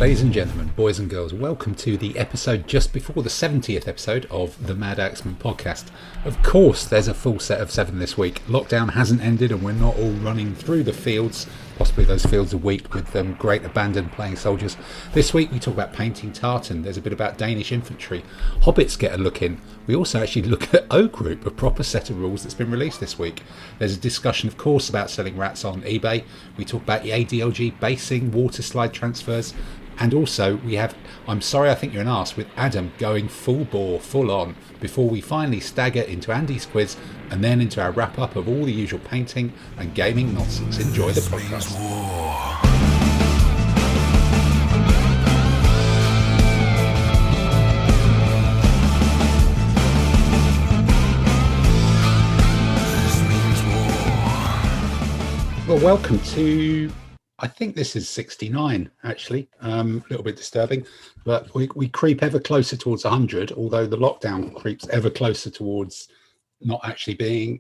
Ladies and gentlemen, boys and girls, welcome to the episode just before the 70th episode of the Madaxeman podcast. Of course, there's a full set of 7 this week. Lockdown hasn't ended and we're not all running through the fields. Possibly those fields are weak with great abandon playing soldiers. This week we talk about painting tartan. There's a bit about Danish infantry. Hobbits get a look in. We also actually look at O Group, a proper set of rules that's been released this week. There's a discussion, of course, about selling rats on eBay. We talk about the ADLG basing, waterslide transfers. And also we have, I'm sorry I think you're an arse, with Adam going full bore, full on, before we finally stagger into Andy's quiz and then into our wrap up of all the usual painting and gaming nonsense. Enjoy the podcast. Well, welcome to, I think this is 69, actually. A little bit disturbing, but we creep ever closer towards 100, although the lockdown creeps ever closer towards not actually being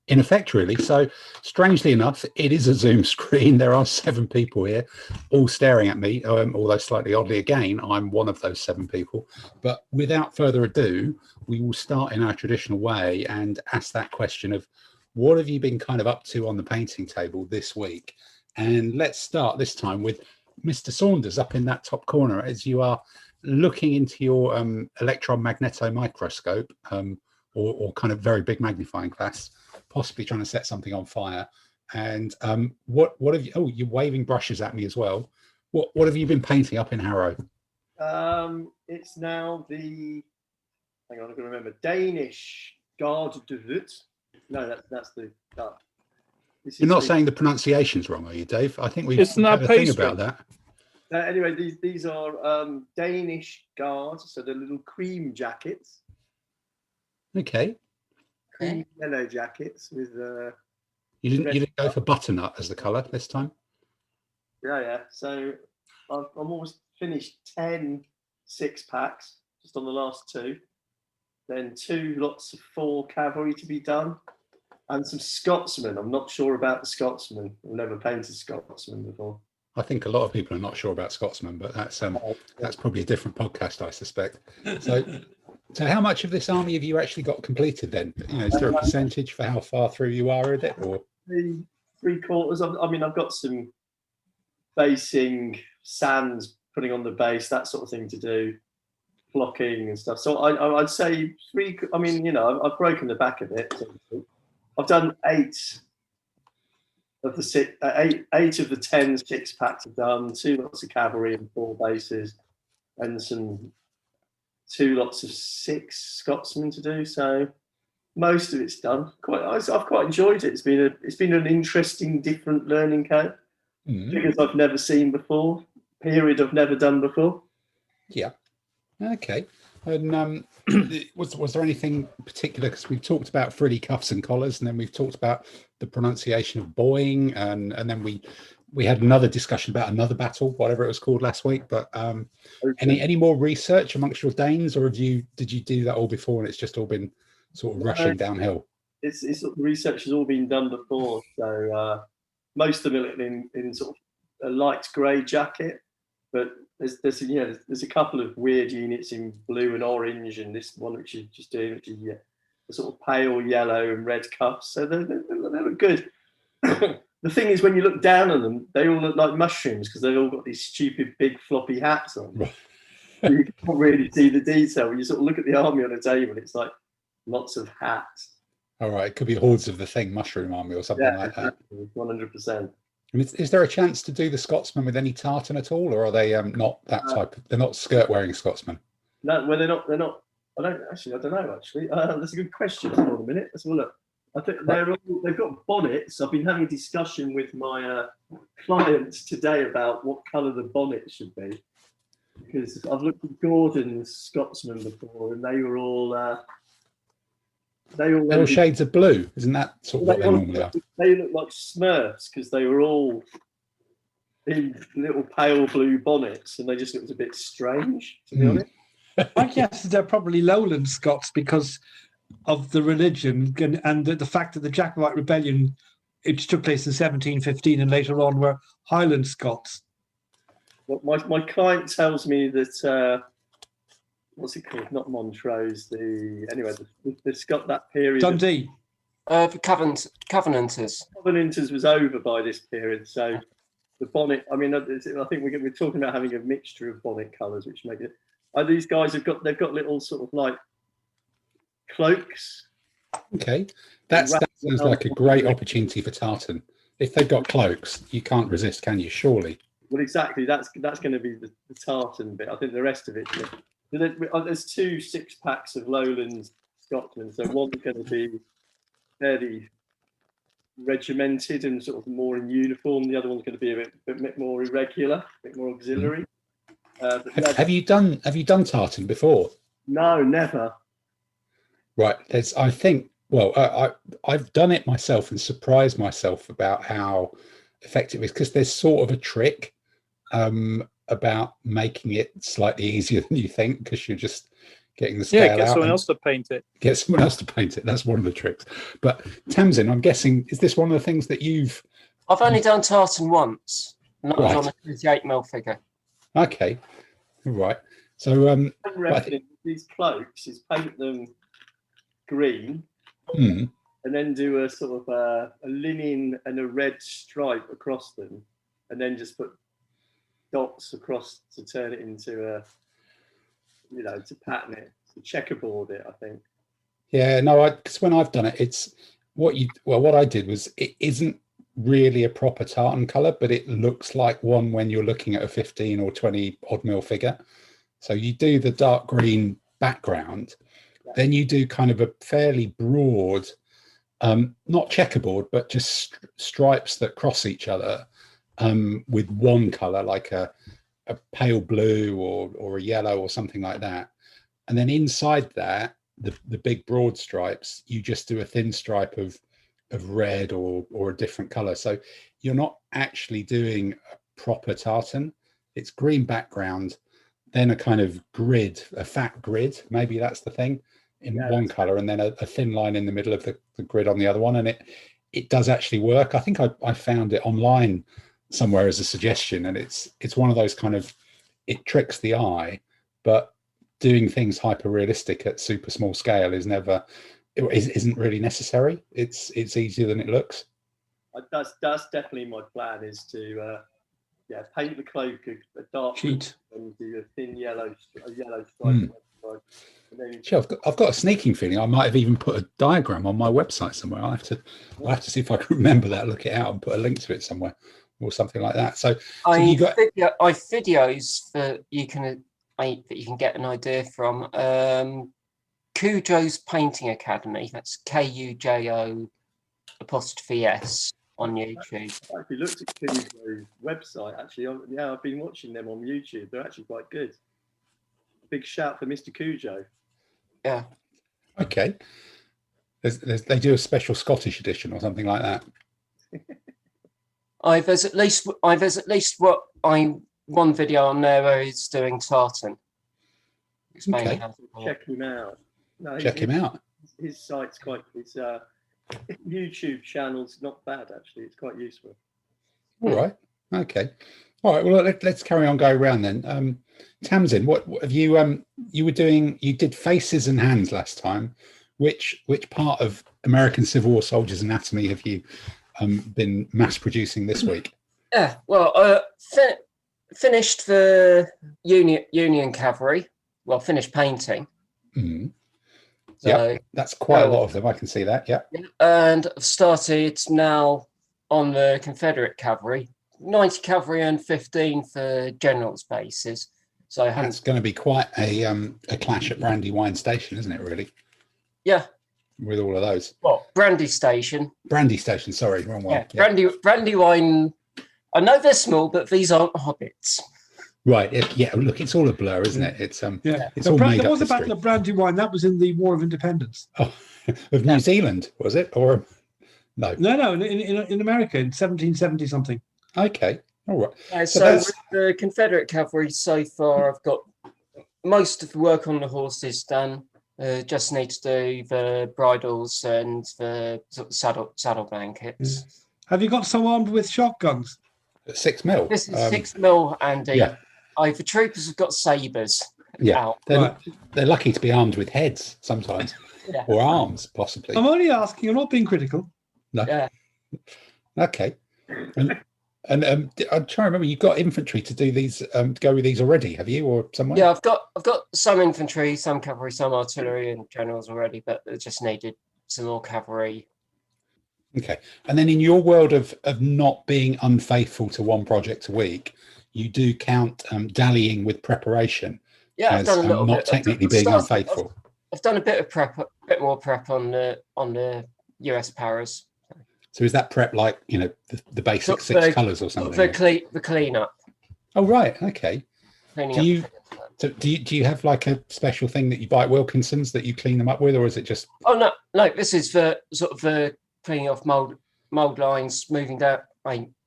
in effect, really. So, strangely enough, it is a Zoom screen. There are 7 people here, all staring at me, although slightly oddly again, I'm one of those 7 people. But without further ado, we will start in our traditional way and ask that question of, what have you been kind of up to on the painting table this week? And let's start this time with Mr. Saunders up in that top corner as you are looking into your electron magneto microscope or kind of very big magnifying glass, possibly trying to set something on fire. And what have you? Oh, you're waving brushes at me as well. What have you been painting up in Harrow? It's now the, hang on, I can remember, Danish garde de Vut. No, that's the. You're not saying the pronunciation's wrong, are you, Dave? I think we've had a thing about that. Anyway, these are Danish guards, so the little cream jackets. Okay. Cream yellow jackets with. You didn't go for butternut as the colour this time. Yeah. So I'm almost finished 10 6-packs just on the last 2. Then 2 lots of 4 cavalry to be done. And some Scotsmen. I'm not sure about the Scotsmen. I've never painted Scotsmen before. I think a lot of people are not sure about Scotsmen, but that's probably a different podcast, I suspect. So how much of this army have you actually got completed then? You know, is there a percentage for how far through you are with it, or 3/4? I mean, I've got some basing, sands, putting on the base, that sort of thing to do, flocking and stuff. So I'd say 3. I mean, you know, I've broken the back of it. I've done 8 of the 10 6-packs. I've done 2 lots of cavalry and 4 bases, and 2 lots of 6 Scotsmen to do. So most of it's done. I've quite enjoyed it. It's been an interesting, different learning curve. Figures I've never seen before. Period I've never done before. Yeah. Okay. And was there anything particular? Because we've talked about frilly cuffs and collars, and then we've talked about the pronunciation of boying, and then we had another discussion about another battle, whatever it was called last week. But any more research amongst your Danes, or did you do that all before, and it's just all been sort of rushing downhill? It's research has all been done before, so most of it in sort of a light grey jacket, but there's a couple of weird units in blue and orange, and this one which is just doing, which is a sort of pale yellow and red cuffs. So they look good. The thing is, when you look down on them, they all look like mushrooms because they've all got these stupid big floppy hats on. You can't really see the detail. When you sort of look at the army on a table, it's like lots of hats. All right, it could be hordes of the thing, mushroom army or something like that. 100%. Is there a chance to do the Scotsmen with any tartan at all, or are they not that type? They're not skirt-wearing Scotsmen. No, well, they're not. I don't know. Actually, that's a good question. Hold on a minute. Let's have a look. I think they've got bonnets. I've been having a discussion with my clients today about what colour the bonnet should be, because I've looked at Gordon's Scotsmen before, and they were all. They're all shades of blue, isn't that sort of what they normally are? They look like Smurfs because they were all in little pale blue bonnets, and they just looked a bit strange, to be honest. I guess they're probably Lowland Scots because of the religion and the fact that the Jacobite rebellion, which took place in 1715 and later on, were Highland Scots. my client tells me that what's it called? Not Montrose. It's got that period. Dundee. The Covenanters. Covenanters was over by this period, so the bonnet. I mean, I think we're talking about having a mixture of bonnet colours, which make it. These guys they've got little sort of like cloaks. Okay, that sounds like a great opportunity for tartan. If they've got cloaks, you can't resist, can you? Surely. Well, exactly. That's going to be the tartan bit. I think the rest of it. There's 2 6-packs of Lowlands Scotsmen, so one's going to be fairly regimented and sort of more in uniform. The other one's going to be a bit more irregular, a bit more auxiliary. Have you done tartan before? No, never. Right. I think. Well, I've done it myself and surprised myself about how effective it is, because there's sort of a trick about making it slightly easier than you think, because you're just getting the scale out. Get someone else to paint it. Get someone else to paint it. That's one of the tricks. But Tamsin, I'm guessing, is this one of the things that you've... I've only done tartan once, and that was on a 38mm figure. Okay. All right. So these cloaks is paint them green, and then do a sort of a linen and a red stripe across them, and then just put dots across to turn it into a, to pattern it, to checkerboard it, I think. Yeah, no, because when I've done it, it's what I did was, it isn't really a proper tartan color, but it looks like one when you're looking at a 15 or 20 odd mil figure. So you do the dark green background, then you do kind of a fairly broad, not checkerboard, but just stripes that cross each other with one color, like a pale blue or a yellow or something like that. And then inside that, the big broad stripes, you just do a thin stripe of red or a different color. So you're not actually doing a proper tartan. It's green background, then a kind of grid, a fat grid, maybe that's the thing, in one color, and then a thin line in the middle of the grid on the other one. And it does actually work. I think I found it online somewhere as a suggestion, and it's one of those kind of, it tricks the eye, but doing things hyper realistic at super small scale isn't really necessary. It's easier than it looks. That's definitely my plan, is to paint the cloak a dark sheet and do a thin yellow stripe. Sure, I've got a sneaking feeling I might have even put a diagram on my website somewhere. I'll have to see if I can remember that, look it out, and put a link to it somewhere or something like that. So I have videos that you can get an idea from. Cujo's Painting Academy. That's Kujo' on YouTube. I actually looked at Cujo's website. Actually, I've been watching them on YouTube. They're actually quite good. Big shout for Mr. Cujo. Yeah. Okay. They do a special Scottish edition or something like that. There's at least one video on there where he's doing tartan. Okay. Check him out. No, Check him out. His site's his YouTube channel's not bad, actually. It's quite useful. All right. Okay. All right. Well, let's carry on going around then. Tamsin, what have you? You were doing. You did faces and hands last time. Which part of American Civil War Soldiers Anatomy have you been mass producing this week? Yeah. Well, finished the Union Cavalry. Well, finished painting. Mm-hmm. So, yeah, that's quite a lot of them. I can see that. Yeah. And I've started now on the Confederate Cavalry. 90 cavalry and 15 for generals bases. So it's going to be quite a clash at Brandywine Station, isn't it? Really? Yeah. With all of those. Well, Brandy Station. Sorry, wrong one. Yeah. Brandywine. I know they're small, but these aren't hobbits. Right. Look, it's all a blur, isn't it? It's It's all made up. There was a battle of Brandywine. That was in the War of Independence. Oh, of New Zealand, was it? Or no? No. In America in 1770 something. Okay. All right. So with the Confederate Cavalry, so far I've got most of the work on the horses done. Just need to do the bridles and the sort of saddle blankets. Yeah. Have you got so armed with shotguns? 6 mil. This is 6 mil, Andy. Yeah. The troopers have got sabres out. They're lucky to be armed with heads sometimes, Yeah. or arms possibly. I'm only asking. You're not being critical. No. Yeah. Okay. And I'm trying to remember. You've got infantry to do these, to go with these already, have you, or somewhere? Yeah, I've got some infantry, some cavalry, some artillery, and generals already, but it just needed some more cavalry. Okay. And then in your world of not being unfaithful to one project a week, you do count dallying with preparation. Yeah, as, I've done a little not bit. technically being unfaithful. I've done a bit of prep, a bit more prep on the US paras. So is that prep like, the basic 6 colours or something? The cleanup. Oh right, okay. Cleaning up. Do you have like a special thing that you buy at Wilkinson's that you clean them up with, or is it just? Oh no, this is for sort of cleaning off mold lines, moving down,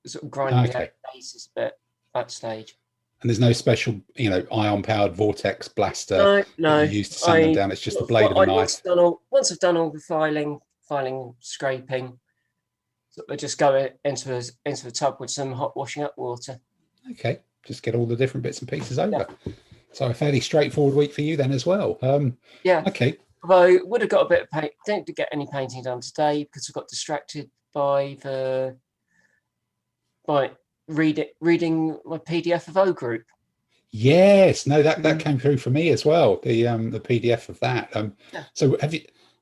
sort of grinding out the bases a bit at that stage. And there's no special, ion powered vortex blaster no, that you use to sand them down. It's just the blade of a knife. Once I've done all the filing, scraping, I just go into the tub with some hot washing up water. Okay, just get all the different bits and pieces over. Yeah. So a fairly straightforward week for you then as well. Yeah. Okay. Although would have got a bit of paint. Didn't get any painting done today because I got distracted by reading my PDF of O Group. Yes, no, that came through for me as well. The PDF of that. So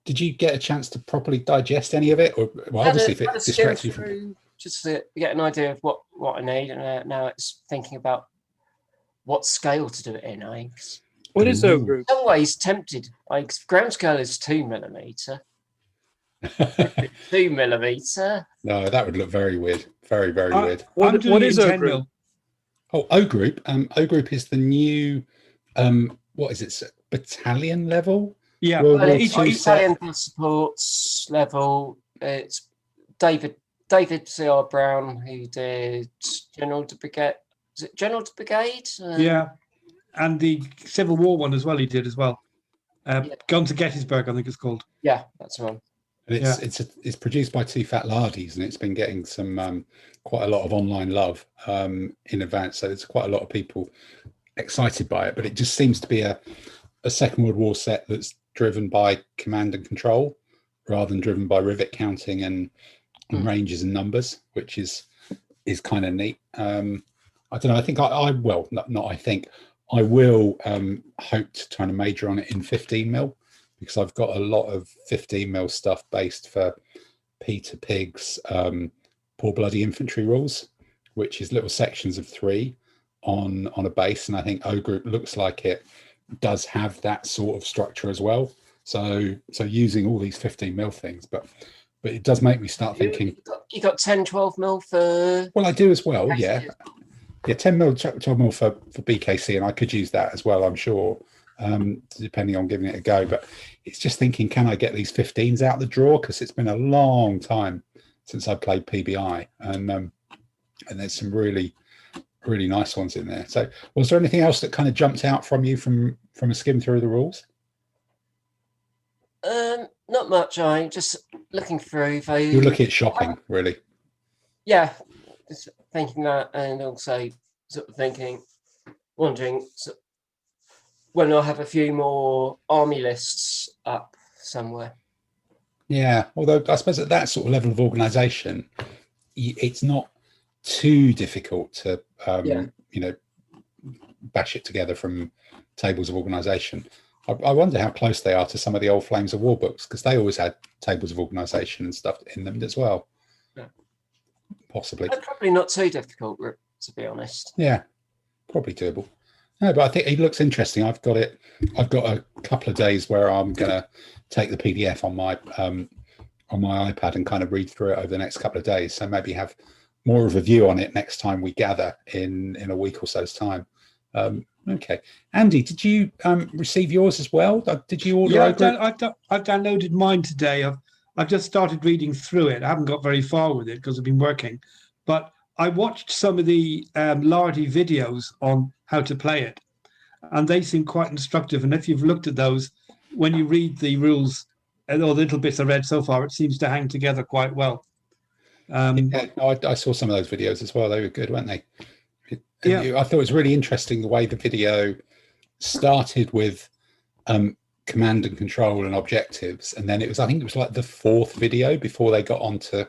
did you get a chance to properly digest any of it, or obviously if it distracts you from just to get an idea of what I need, and now it's thinking about what scale to do it in. What is O Group? I'm always tempted. Ground scale is 2mm. 2mm. No, that would look very weird. Very, very weird. What is O Group? Oh, O Group. O Group is the new what is it? Battalion level? Yeah, each battalion supports level. It's David C.R. Brown who did General to Brigade. Is it General to Brigade? Yeah, and the Civil War one as well. He did as well. Gone to Gettysburg, I think it's called. Yeah, that's the one. And it's produced by Two Fat Lardies, and it's been getting some quite a lot of online love in advance. So there's quite a lot of people excited by it. But it just seems to be a Second World War set that's driven by command and control rather than driven by rivet counting and ranges and numbers, which is kind of neat. I don't know. I think I will hope to try to major on it in 15mm, because I've got a lot of 15mm stuff based for Peter Pig's Poor Bloody Infantry rules, which is little sections of 3 on a base, and I think O Group looks like it does have that sort of structure as well. So using all these 15mm things, but it does make me start thinking. You got 10, 12mm for. Well, I do as well. Yeah. 10mm, 12mm for BKC, and I could use that as well, I'm sure, depending on giving it a go. But it's just thinking, can I get these 15s out the drawer? Because it's been a long time since I played PBI, and there's some really, really nice ones in there. So, was there anything else that kind of jumped out from you from a skim through the rules? Not much. I'm just looking through. You're looking at shopping, really. Yeah. Just thinking that, and also sort of wondering when I'll have a few more army lists up somewhere. Yeah, although I suppose at that sort of level of organisation, it's not too difficult to bash it together from tables of organisation. I wonder how close they are to some of the old Flames of War books, because they always had tables of organisation and stuff in them as well. Possibly. They're probably not too difficult, to be honest. Yeah, probably doable. No, but I think it looks interesting. I've got a couple of days where I'm going to take the PDF on my iPad and kind of read through it over the next couple of days. So maybe have more of a view on it next time we gather in a week or so's time. Okay, Andy, did you receive yours as well? Did you order? Yeah, I've downloaded mine today. I've just started reading through it. I haven't got very far with it because I've been working, but I watched some of the Lardy videos on how to play it, and they seem quite instructive. And if you've looked at those, when you read the rules and all the little bits I read so far, it seems to hang together quite well. Yeah, no, I saw some of those videos as well. They were good, weren't they? Yeah. I thought it was really interesting the way the video started with command and control and objectives, and then I think it was like the fourth video before they got onto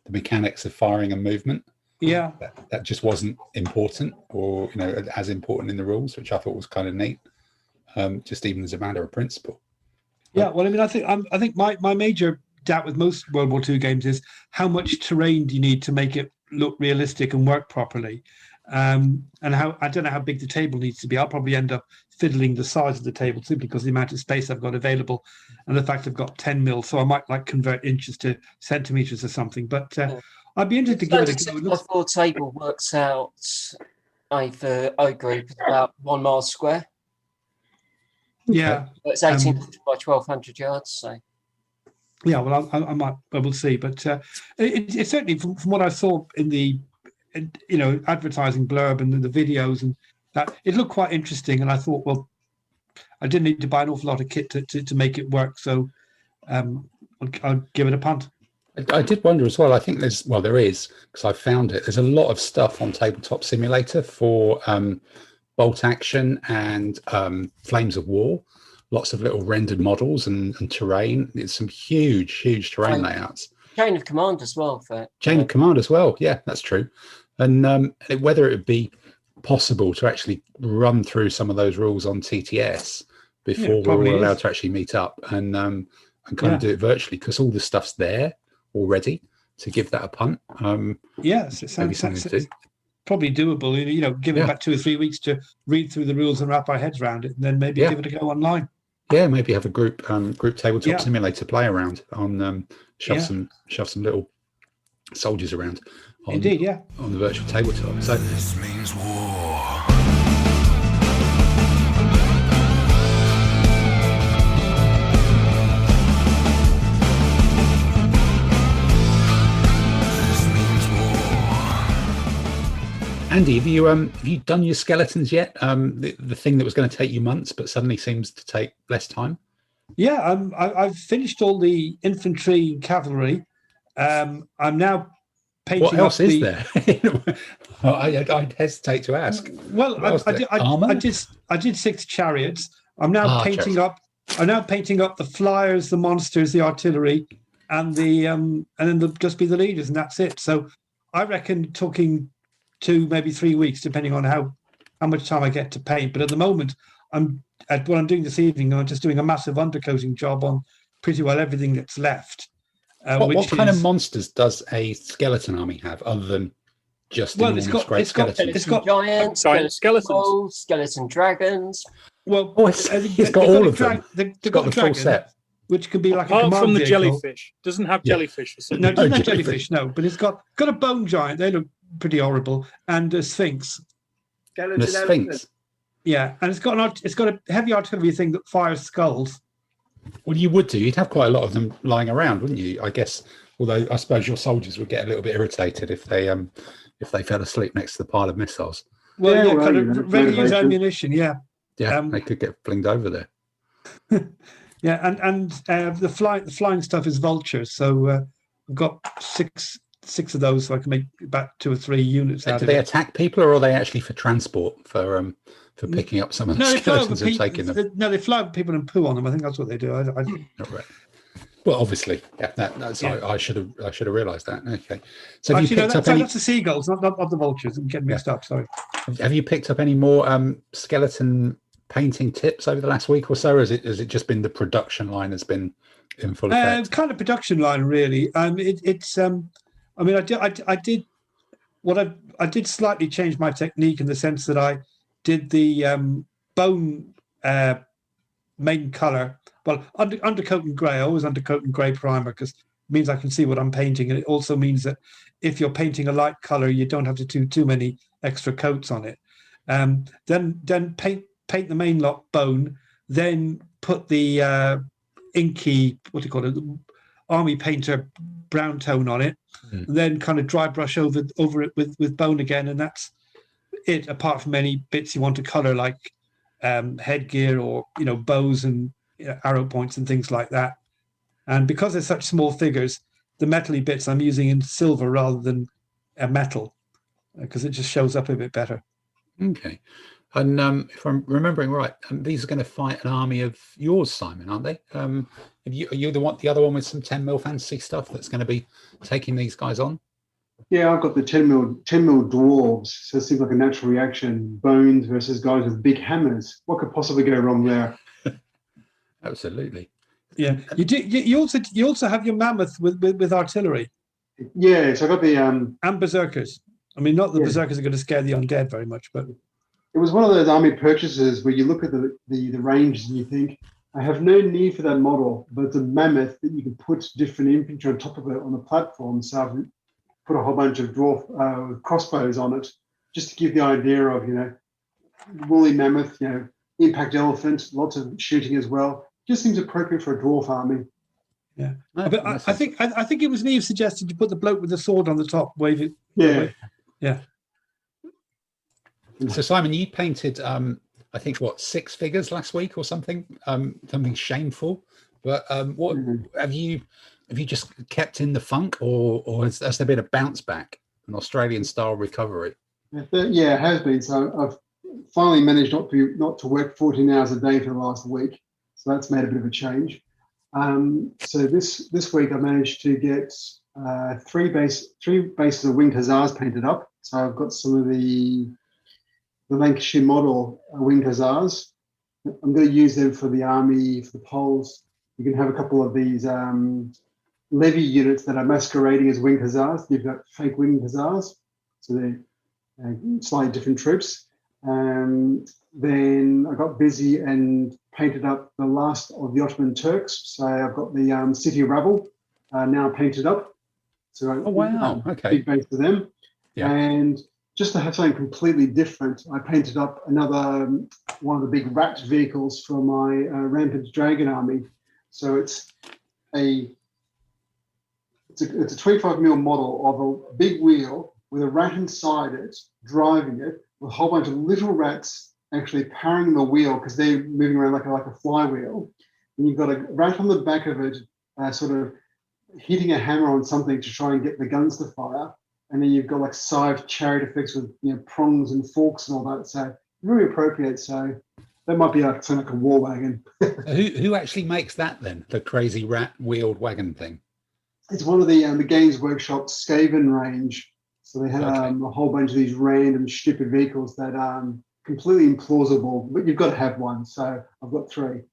the mechanics of firing and movement. Yeah, that just wasn't important, or as important in the rules, which I thought was kind of neat. Just even as a matter of principle. Yeah, well, I mean, I think my major doubt with most World War II games is how much terrain do you need to make it look realistic and work properly, and how I don't know how big the table needs to be. I'll probably end up fiddling the size of the table simply because the amount of space I've got available, and the fact I've got 10 mil, so I might like convert inches to centimeters or something. But I'd be interested to give it a go. 6x4 table works out for O group about 1 mile square. Yeah, It's 1800 by 1200 yards. So yeah, well, I will see, but it certainly from what I saw in the advertising blurb and the videos and that, it looked quite interesting, and I thought, well, I didn't need to buy an awful lot of kit to make it work, so I'll give it a punt. I did wonder as well. I think there is, because I found it. There's a lot of stuff on Tabletop Simulator for bolt action and Flames of War. Lots of little rendered models and terrain. It's some huge terrain layouts. Chain of Command as well. Chain of Command as well. Yeah, that's true. And whether it would be possible to actually run through some of those rules on TTS before we're all allowed to actually meet up and kind of do it virtually, because all the stuff's there already to give that a punt. Yes, it sounds probably doable. Give it about 2 or 3 weeks to read through the rules and wrap our heads around it, and then maybe give it a go online. Yeah, maybe have a group tabletop simulator play around on shove some little soldiers around. Indeed, yeah. On the virtual tabletop. So this means war. Andy, have you done your skeletons yet? The thing that was going to take you months, but suddenly seems to take less time. Yeah, I've finished all the infantry and cavalry. I'm now painting. What else is there? I'd hesitate to ask. Well, I did 6 chariots. I'm now painting up. I'm now painting up the flyers, the monsters, the artillery, and then there'll just be the leaders, and that's it. So I reckon talking 2, maybe 3 weeks, depending on how much time I get to paint. But at the moment, what I'm doing this evening, I'm just doing a massive undercoating job on pretty well everything that's left. What kind of monsters does a skeleton army have, other than just it's got giants, skeletons, skeleton dragons. Well, it's got all of them. It's got the full set, which could be like apart a command from the vehicle. Jellyfish. Doesn't have jellyfish. No, it doesn't have jellyfish. No, but it's got a bone giant. They look pretty horrible, and a sphinx. Skeleton Sphinx. Yeah, and it's got a heavy artillery thing that fires skulls. Well, you would do. You'd have quite a lot of them lying around, wouldn't you? I guess. Although I suppose your soldiers would get a little bit irritated if they fell asleep next to the pile of missiles. Well, kind of ready to use ammunition. Yeah. Yeah, they could get flinged over there. Yeah, and the flying stuff is vultures. So I've got six of those, so I can make about 2 or 3 units out of it. Do they attack people, or are they actually for transport, for picking up some of the skeletons and taking them? No, they fly over people and poo on them. I think that's what they do. Right. Well, obviously, I should have realised that. Okay, so have you picked up any? That's the seagulls, not the vultures. I'm getting mixed up. Sorry. Have you picked up any more skeleton painting tips over the last week or so, or has it just been the production line has been in full effect? Kind of production line, really. I did slightly change my technique in the sense that I did the bone main colour. Well, undercoat and grey. I always undercoat and grey primer, because it means I can see what I'm painting, and it also means that if you're painting a light colour, you don't have to do too many extra coats on it. Then paint the main lot bone. Then put the inky, what do you call it, army painter brown tone on it. And then kind of dry brush over it with bone again, and that's it. Apart from any bits you want to colour, like headgear or bows and arrow points and things like that. And because they're such small figures, the metally bits I'm using in silver rather than a metal, because it just shows up a bit better. Okay. And if I'm remembering right, these are going to fight an army of yours, Simon, aren't they? Are you the other one with some 10mm fantasy stuff that's going to be taking these guys on? Yeah, I've got the 10mm dwarves, so it seems like a natural reaction. Bones versus guys with big hammers. What could possibly go wrong there? Absolutely. Yeah, you do. You also have your mammoth with artillery. Yeah, so I got the and berserkers. I mean, not the Yeah. berserkers are going to scare the undead very much, but it was one of those army purchases where you look at the ranges and you think, I have no need for that model, but it's a mammoth that you can put different infantry on top of it on the platform. So I've put a whole bunch of dwarf crossbows on it, just to give the idea of, woolly mammoth, impact elephant, lots of shooting as well. Just seems appropriate for a dwarf army. yeah. But I think it was Neve suggested you put the bloke with the sword on the top, waving. Yeah. Yeah. So Simon, you painted I think 6 figures last week or something, something shameful. But what have you just kept in the funk, or has there been a bounce back, an Australian style recovery? Yeah, it has been. So I've finally managed not to work 14 hours a day for the last week. So that's made a bit of a change. So this week I managed to get 3 bases of winged hussars painted up. So I've got some of the Lancashire model winged hussars. I'm going to use them for the army, for the Poles. You can have a couple of these levy units that are masquerading as winged hussars. You've got fake winged hussars, so they're slightly different troops. Then I got busy and painted up the last of the Ottoman Turks. So I've got the city of Rabble now painted up. So oh wow, okay, big base for them. Yeah. And just to have something completely different, I painted up another one of the big rat vehicles for my rampant dragon army. So it's a 25mm model of a big wheel with a rat inside it, driving it, with a whole bunch of little rats actually powering the wheel because they're moving around like a flywheel. And you've got a rat on the back of it, sort of hitting a hammer on something to try and get the guns to fire. And then you've got like side chariot effects with prongs and forks and all that. So very appropriate. So that might be like a war wagon. Who actually makes that then? The crazy rat wheeled wagon thing? It's one of the Games Workshop Skaven range. So they have a whole bunch of these random stupid vehicles that are completely implausible, but you've got to have one. So I've got 3.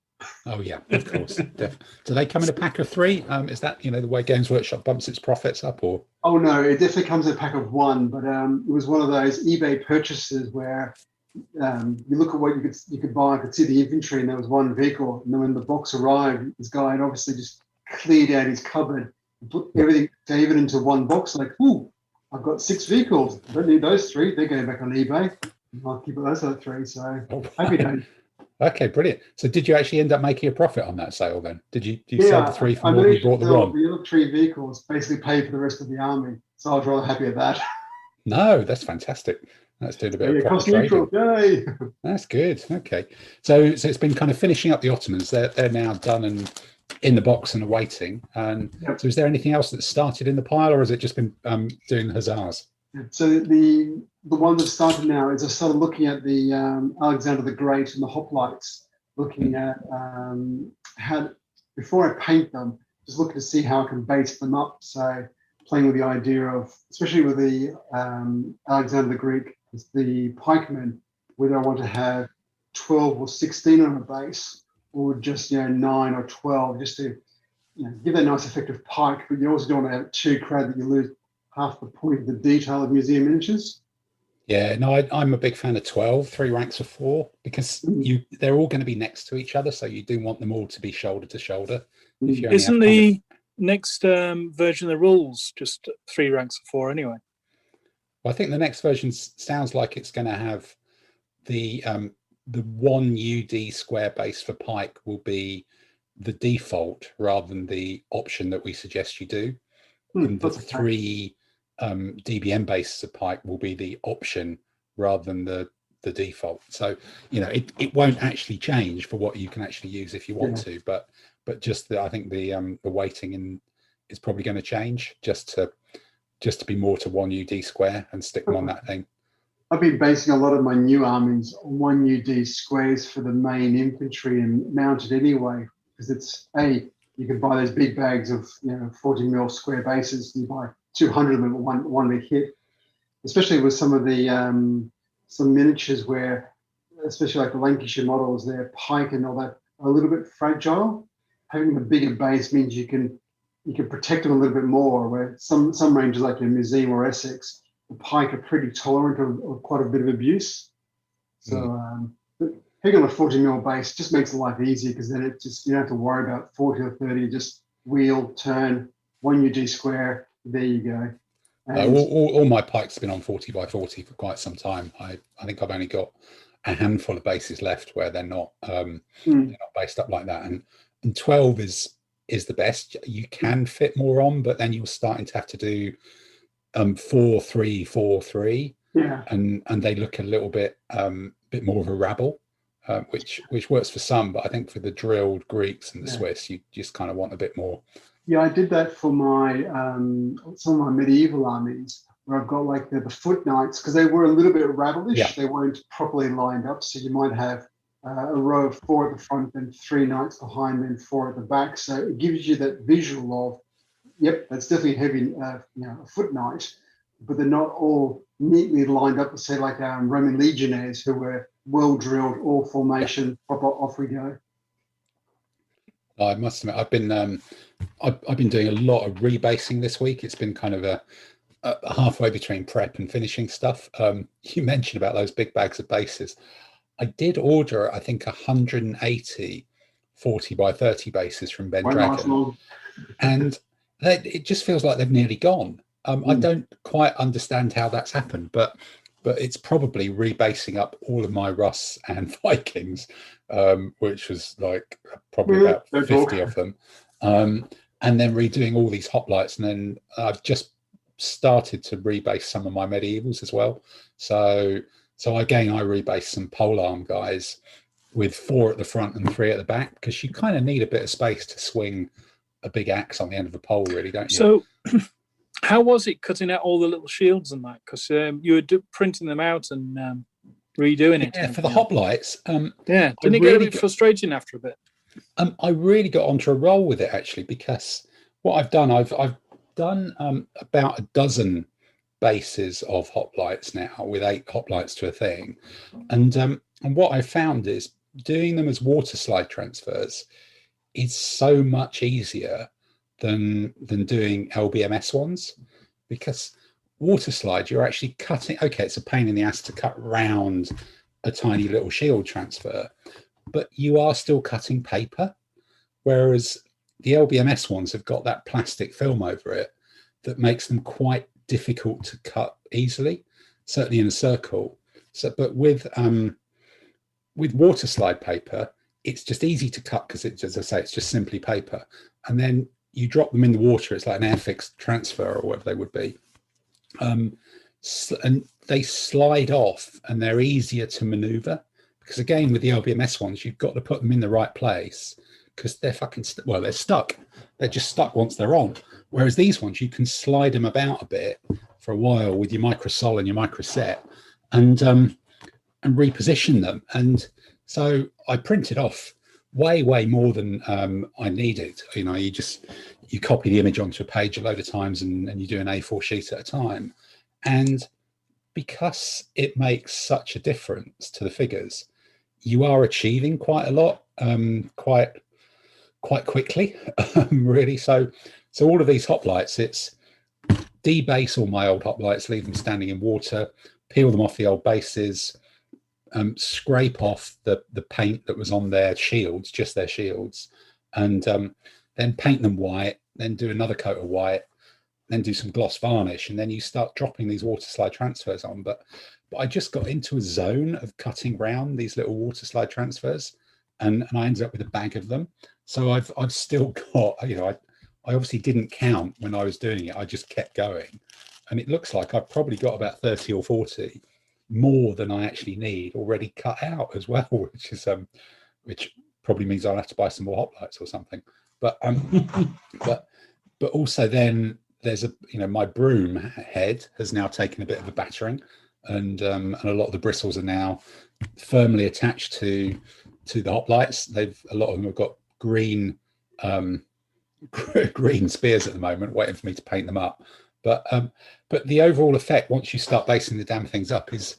Oh yeah, of course. Do they come in a pack of 3? Is that the way Games Workshop bumps its profits up, or? Oh no, it definitely comes in a pack of 1. But it was one of those eBay purchases where you look at what you could buy. I could see the infantry, and there was 1 vehicle. And then when the box arrived, this guy had obviously just cleared out his cupboard, and put everything, David, into 1 box. Like, ooh, I've got 6 vehicles. I don't need those 3. They're going back on eBay. I'll keep those other 3. So happy days. Okay, brilliant. So did you actually end up making a profit on that sale then? Did you sell the 3 for more than you bought the 1? The other 3 vehicles basically paid for the rest of the army. So I was rather happy at that. No, that's fantastic. That's doing a bit of cost profit neutral. trading. Yay! That's good. Okay. So it's been kind of finishing up the Ottomans. They're now done and in the box and awaiting. And so is there anything else that's started in the pile, or has it just been doing the hussars? So the one that started now is I started looking at the Alexander the Great and the hoplites, looking at how, before I paint them, just looking to see how I can base them up. So playing with the idea of, especially with the Alexander the Greek, the pikemen, whether I want to have 12 or 16 on a base, or just 9 or 12, just to give that nice effective pike. But you also don't want to have too crowded that you lose half the point of the detail of museum miniatures. Yeah, no, I'm a big fan of 12, 3 ranks of 4, because they're all going to be next to each other, so you do want them all to be shoulder to shoulder. Isn't the next version of the rules just 3 ranks of 4 anyway? Well, I think the next version sounds like it's going to have the 1 UD square base for pike will be the default rather than the option that we suggest you do. And the 3 DBM bases of pike will be the option rather than the default. So it won't actually change for what you can actually use if you want to, but just I think the weighting is probably going to change just to be more to 1 UD square and stick them on that thing. I've been basing a lot of my new armies on 1 UD squares for the main infantry and mounted anyway, because it's you can buy those big bags of 40mm square bases. You buy 200 of them at one big hit, especially with some of the some miniatures where, especially like the Lancashire models, their pike and all that are a little bit fragile. Having a bigger base means you can protect them a little bit more. Where some ranges like your Museum or Essex, the pike are pretty tolerant of quite a bit of abuse. So but having a 40mm base just makes life easier, because then it just, you don't have to worry about 40 or 30. Just wheel, turn, 1 UD square. There you go. All my pikes have been on 40 by 40 for quite some time. I think I've only got a handful of bases left where they're not based up like that, and 12 is the best. You can fit more on, but then you're starting to have to do 4-3, 4-3, and they look a little bit more of a rabble, which works for some, but I think for the drilled Greeks and the Swiss, you just kind of want a bit more. Yeah, I did that for my some of my medieval armies, where I've got like the foot knights, because they were a little bit rabblish. Yeah. They weren't properly lined up, so you might have a row of 4 at the front, then 3 knights behind, then 4 at the back. So it gives you that visual of, yep, that's definitely heavy, a foot knight, but they're not all neatly lined up, say like Roman legionnaires who were well drilled, all formation, proper, off we go. I must admit, I've been doing a lot of rebasing this week. It's been kind of a halfway between prep and finishing stuff. You mentioned about those big bags of bases. I did order, I think, 180 40 by 30 bases from Ben Dragon, and it just feels like they've nearly gone. I don't quite understand how that's happened, but it's probably rebasing up all of my Russ and Vikings, which was like probably about 50 of them, and then redoing all these hoplites, and then I've just started to rebase some of my medievals as well. So again, I rebased some polearm guys with 4 at the front and 3 at the back, because you kind of need a bit of space to swing a big axe on the end of a pole, really, don't you? So how was it cutting out all the little shields and that? Because you were printing them out and redoing it. Yeah, for the hoplites. Didn't it get a bit frustrating after a bit? I really got onto a roll with it, actually, because what I've done, I've done about a dozen bases of hoplites now, with 8 hoplites to a thing, and what I found is doing them as waterslide transfers is so much easier than doing LBMS ones, because waterslide, you're actually cutting. Okay, it's a pain in the ass to cut round a tiny little shield transfer, but you are still cutting paper, whereas the LBMS ones have got that plastic film over it that makes them quite difficult to cut easily, certainly in a circle. So, but with waterslide paper, it's just easy to cut, because it's, as I say, it's just simply paper, and then you drop them in the water. It's like an air fixed transfer or whatever they would be, and they slide off, and they're easier to maneuver, because again, with the LBMS ones, you've got to put them in the right place, because they're fucking they're stuck. They're just stuck once they're on. Whereas these ones, you can slide them about a bit for a while with your microsol and your microset, and reposition them. And so I printed off way more than I needed. You copy the image onto a page a load of times, and you do an A4 sheet at a time. And because it makes such a difference to the figures, you are achieving quite a lot, quite quickly, really. So all of these hoplites, it's debase all my old hoplites, leave them standing in water, peel them off the old bases, scrape off the paint that was on their shields, just their shields, and then paint them white, then do another coat of white, then do some gloss varnish, and then you start dropping these waterslide transfers on. But I just got into a zone of cutting round these little waterslide transfers, and I ended up with a bag of them. So I've still got, I obviously didn't count when I was doing it. I just kept going, and it looks like I've probably got about 30 or 40 more than I actually need already cut out as well, which probably means I'll have to buy some more hoplites or something. But but also then there's my broom head has now taken a bit of a battering, and a lot of the bristles are now firmly attached to the hoplites. A lot of them have got green green spears at the moment, waiting for me to paint them up. But the overall effect, once you start basing the damn things up, is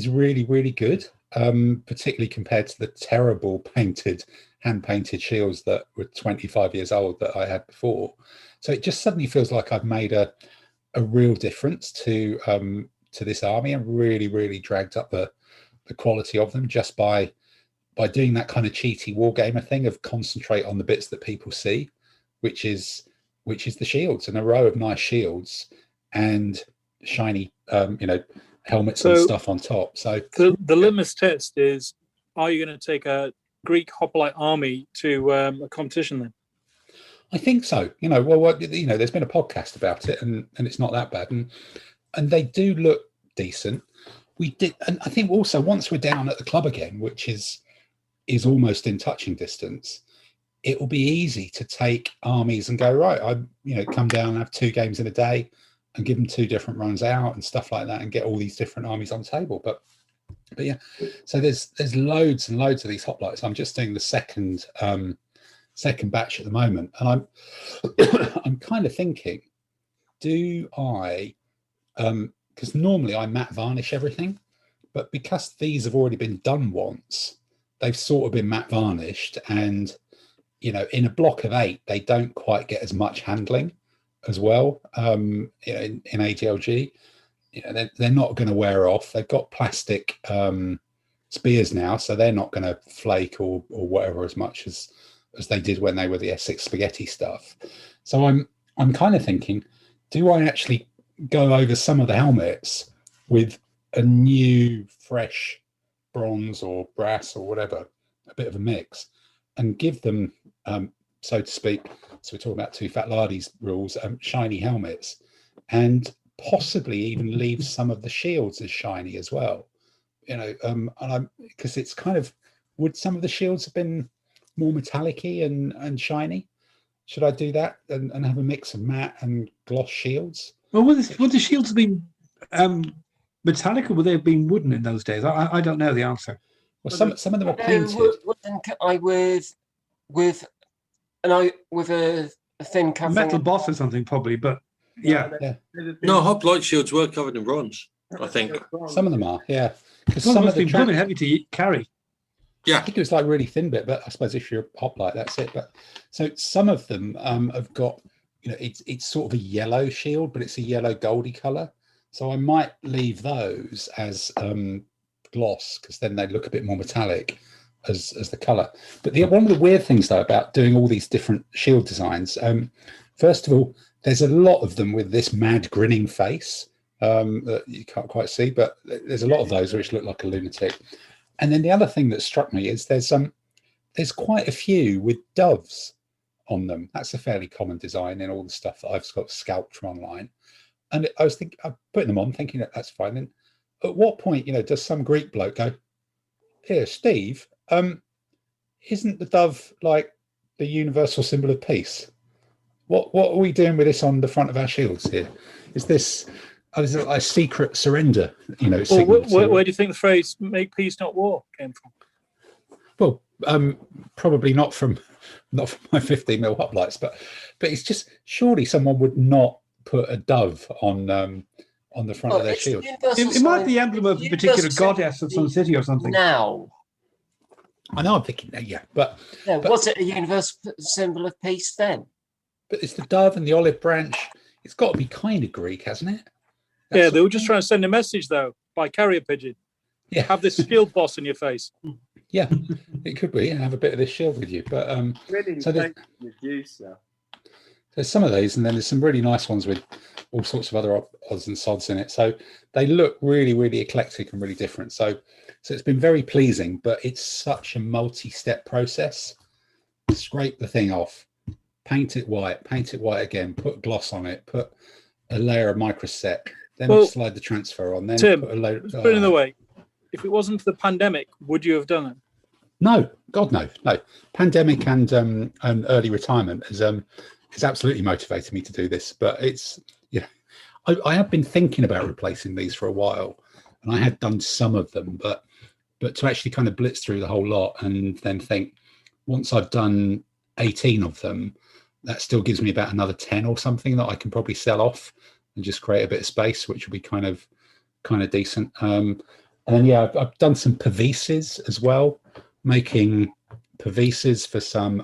really, really good, particularly compared to the terrible hand painted shields that were 25 years old that I had before. So it just suddenly feels like I've made a real difference to this army, and really, really dragged up the quality of them just by doing that kind of cheaty wargamer thing of concentrate on the bits that people see, which is the shields, and a row of nice shields and shiny helmets and stuff on top. So the litmus test is, are you going to take a Greek hoplite army to a competition then? I think so. There's been a podcast about it, and it's not that bad, and they do look decent. We did, and I think also once we're down at the club again, which is almost in touching distance, it will be easy to take armies and go, right, I come down and have 2 games in a day and give them 2 different runs out and stuff like that, and get all these different armies on the table. But yeah, so there's loads and loads of these hoplites. I'm just doing the second batch at the moment, and I'm kind of thinking, do I because normally I matte varnish everything, but because these have already been done once, they've sort of been matte varnished, and in a block of 8 they don't quite get as much handling as well. In ADLG, they're not going to wear off. They've got plastic spears now, so they're not going to flake or whatever as much as they did when they were the Essex spaghetti stuff. So I'm kind of thinking, do I actually go over some of the helmets with a new fresh bronze or brass or whatever, a bit of a mix, and give them so to speak, so we're talking about 2 fat lardies rules, shiny helmets, and possibly even leave some of the shields as shiny as well, and I'm, because it's kind of, would some of the shields have been more metallic-y and shiny? Should I do that and have a mix of matte and gloss shields? Well, would the shields have been metallic, or would they have been wooden in those days? I don't know the answer. Well, some of them are painted. With a thin A covering. metal boss or something, probably, but yeah. No, hoplite shields were covered in bronze, I think. Some of them are, yeah. Because Some some must of have the been blooming heavy to carry. Yeah. I think it was like really thin bit, but I suppose if you're a hoplite, that's it. But so some of them have got, it's sort of a yellow shield, but it's a yellow goldy color. So I might leave those as gloss, because then they look a bit more metallic as the color. But one of the weird things though about doing all these different shield designs, first of all, there's a lot of them with this mad grinning face that you can't quite see, but there's a lot of those which look like a lunatic. And then the other thing that struck me is there's quite a few with doves on them. That's a fairly common design in all the stuff that I've got scalped from online. And I was thinking, I'm putting them on, thinking that's fine. And at what point, does some Greek bloke go, "Here, Steve, isn't the dove like the universal symbol of peace? What are we doing with this on the front of our shields here? Is this a secret surrender?" Where do you think the phrase "make peace, not war" came from? Well, probably not from my 15mm hoplites, but it's just, surely someone would not put a dove on the front of their shield. It might be the emblem of a particular goddess of some city or something. Now, I know, I'm thinking, yeah, but was it a universal symbol of peace then? But it's the dove and the olive branch. It's got to be kind of Greek, hasn't it? Yeah, they were just trying to send a message though by carrier pigeon. Yeah, have this shield boss in your face. Yeah, it could be, and have a bit of this shield with you. But so there's some of these, and then there's some really nice ones with all sorts of other odds and sods in it. So they look really, really eclectic and really different. So it's been very pleasing, but it's such a multi-step process. Scrape the thing off, paint it white again, put gloss on it, put a layer of microset, then slide the transfer on, then Tim, put a layer. Put it in the way. If it wasn't for the pandemic, would you have done it? No, God no. Pandemic and early retirement has it's absolutely motivated me to do this. But it's, you know, I have been thinking about replacing these for a while, and I had done some of them, but to actually kind of blitz through the whole lot and then think, once I've done 18 of them, that still gives me about another 10 or something that I can probably sell off and just create a bit of space, which will be kind of decent. And then, yeah, I've done some pervises as well, making pervises for some,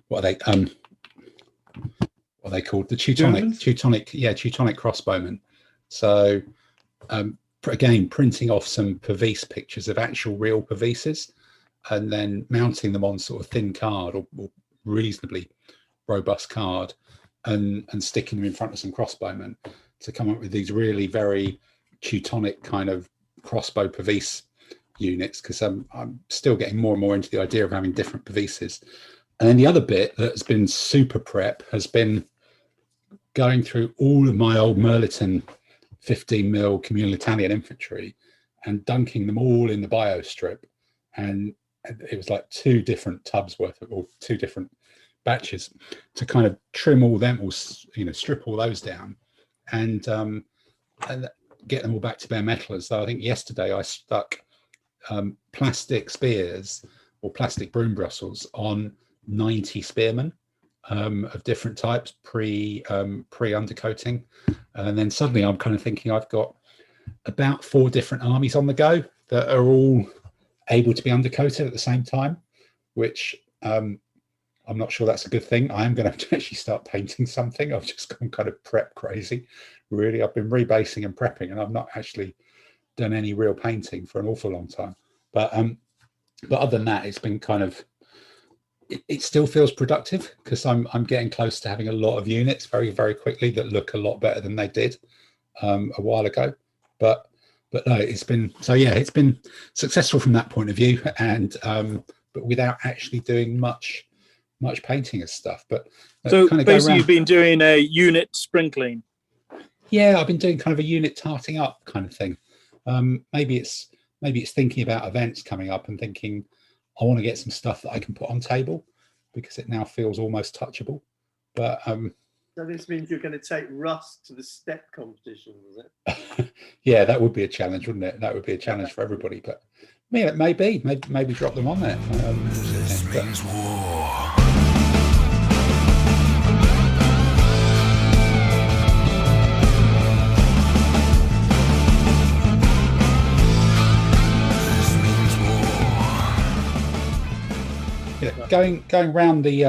what are they called? The Teutonic crossbowmen. So, again, printing off some pervise pictures of actual real pervises and then mounting them on sort of thin card or reasonably robust card and sticking them in front of some crossbowmen to come up with these really very Teutonic kind of crossbow pervise units, because I'm still getting more and more into the idea of having different pervises. And then the other bit that's been super prep has been going through all of my old Merliton 15mm communal Italian infantry and dunking them all in the bio strip. And it was like 2 different tubs worth of, or 2 different batches to kind of trim all them, or, you know, strip all those down and get them all back to bare metal. And so I think yesterday I stuck plastic spears or plastic broom bristles on 90 spearmen of different types pre undercoating, and then suddenly I'm kind of thinking I've got about 4 different armies on the go that are all able to be undercoated at the same time, which I'm not sure that's a good thing. I am going to have to actually start painting something. I've just gone kind of prep crazy, really. I've been rebasing and prepping, and I've not actually done any real painting for an awful long time. But other than that, it's been kind of, it still feels productive because I'm getting close to having a lot of units very, very quickly that look a lot better than they did a while ago. But no, it's been successful from that point of view, and but without actually doing much painting and stuff. But so kind of basically you've been doing a unit sprinkling. Yeah, I've been doing kind of a unit tarting up kind of thing. Maybe it's thinking about events coming up and thinking I want to get some stuff that I can put on table because it now feels almost touchable. But so this means you're going to take Russ to the step competition, is it? Yeah, that would be a challenge, wouldn't it? That would be a challenge for everybody. But yeah, maybe drop them on there. This means war. Going round the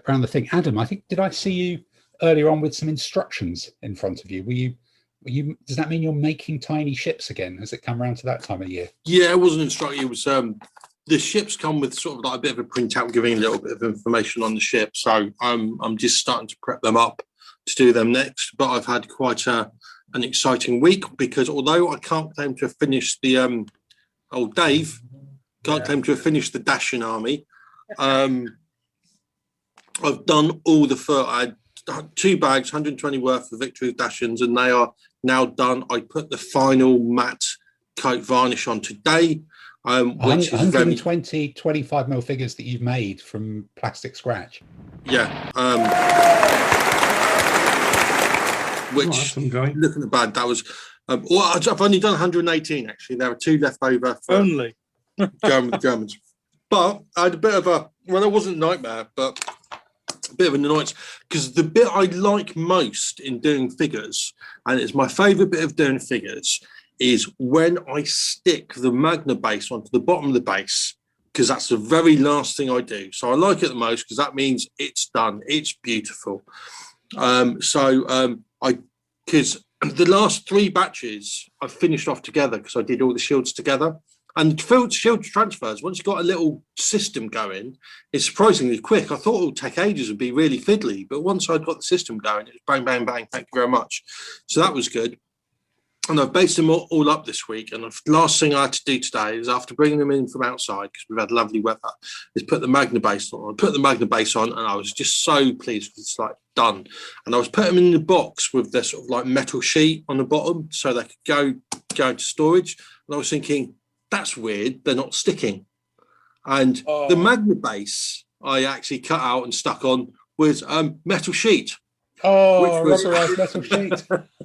round the thing, Adam, I think, did I see you earlier on with some instructions in front of you? Were you? Does that mean you're making tiny ships again? Has it come around to that time of year? Yeah, it wasn't instructed. It was the ships come with sort of like a bit of a printout giving a little bit of information on the ship. So I'm just starting to prep them up to do them next. But I've had quite an exciting week because although I can't claim to have finished the Dave can't claim to have finished the Dacian army. I've done all the fur. I had 2 bags, 120 worth of Victrix Dacians, and they are now done. I put the final matte coat varnish on today, which 120 25mm figures that you've made from plastic scratch. Yeah. Which, looking at bad, that was. I've only done 118 actually. There are 2 left over. Only. Germans. But I had a bit of it wasn't a nightmare, but a bit of an annoyance because the bit I like most in doing figures, and it's my favourite bit of doing figures, is when I stick the Magna base onto the bottom of the base, because that's the very last thing I do. So I like it the most because that means it's done. It's beautiful. Because the last 3 batches I finished off together because I did all the shields together. And shield transfers, once you've got a little system going, it's surprisingly quick. I thought it would take ages and be really fiddly, but once I'd got the system going, it was bang, bang, bang, thank you very much. So that was good. And I've based them all up this week. And the last thing I had to do today is, after bringing them in from outside, because we've had lovely weather, is put the Magna base on. I put the Magna base on, and I was just so pleased with it's like done. And I was putting them in the box with their sort of like metal sheet on the bottom so they could go into storage. And I was thinking, that's weird, they're not sticking. And the Magna base I actually cut out and stuck on was metal sheet. Oh, Which was- rubberized metal sheet.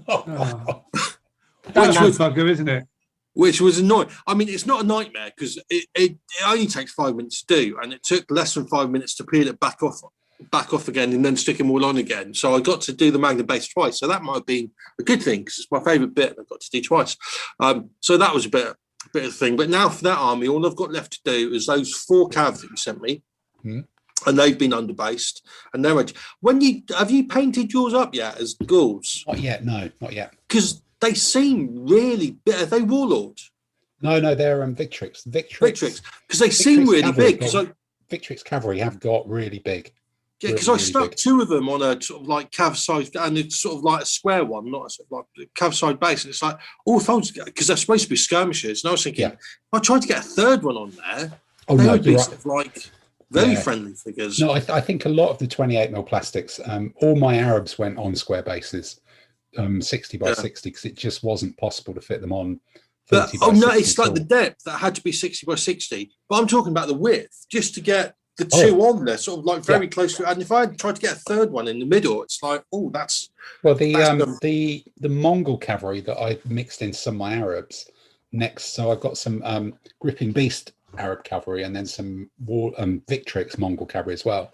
Oh, Which that's was- a bugger, isn't it? Which was annoying. I mean, it's not a nightmare because it only takes 5 minutes to do, and it took less than 5 minutes to peel it back off again, and then stick them all on again. So I got to do the Magnum base twice. So that might have been a good thing because it's my favourite bit. I got to do twice. So that was a bit of thing. But now for that army, all I've got left to do is those 4 cav that you sent me, and they've been underbased. And they're have you painted yours up yet as ghouls? Not yet. No, not yet. Because they seem really big. Are they warlord? No, they're Victrix. Victrix, because they seem really big. Victrix cavalry have got really big. Yeah, because really I stuck big. 2 of them on a sort of like cav side, and it's sort of like a square one, not a sort of like cav side base. And it's like, because they're supposed to be skirmishers. And I was thinking, if I tried to get a 3rd one on there, they would be sort of like very friendly figures. No, I think a lot of the 28mm plastics, all my Arabs went on square bases, 60 by 60, because it just wasn't possible to fit them on. But it's like tall. the depth that had to be 60 by 60. But I'm talking about the width, just to get the 2 on there, sort of like very close to. And if I had tried to get a 3rd one in the middle, it's like, oh, that's the Mongol cavalry that I mixed into some of my Arabs next. So I've got some gripping beast Arab cavalry, and then some Victrix Mongol cavalry as well.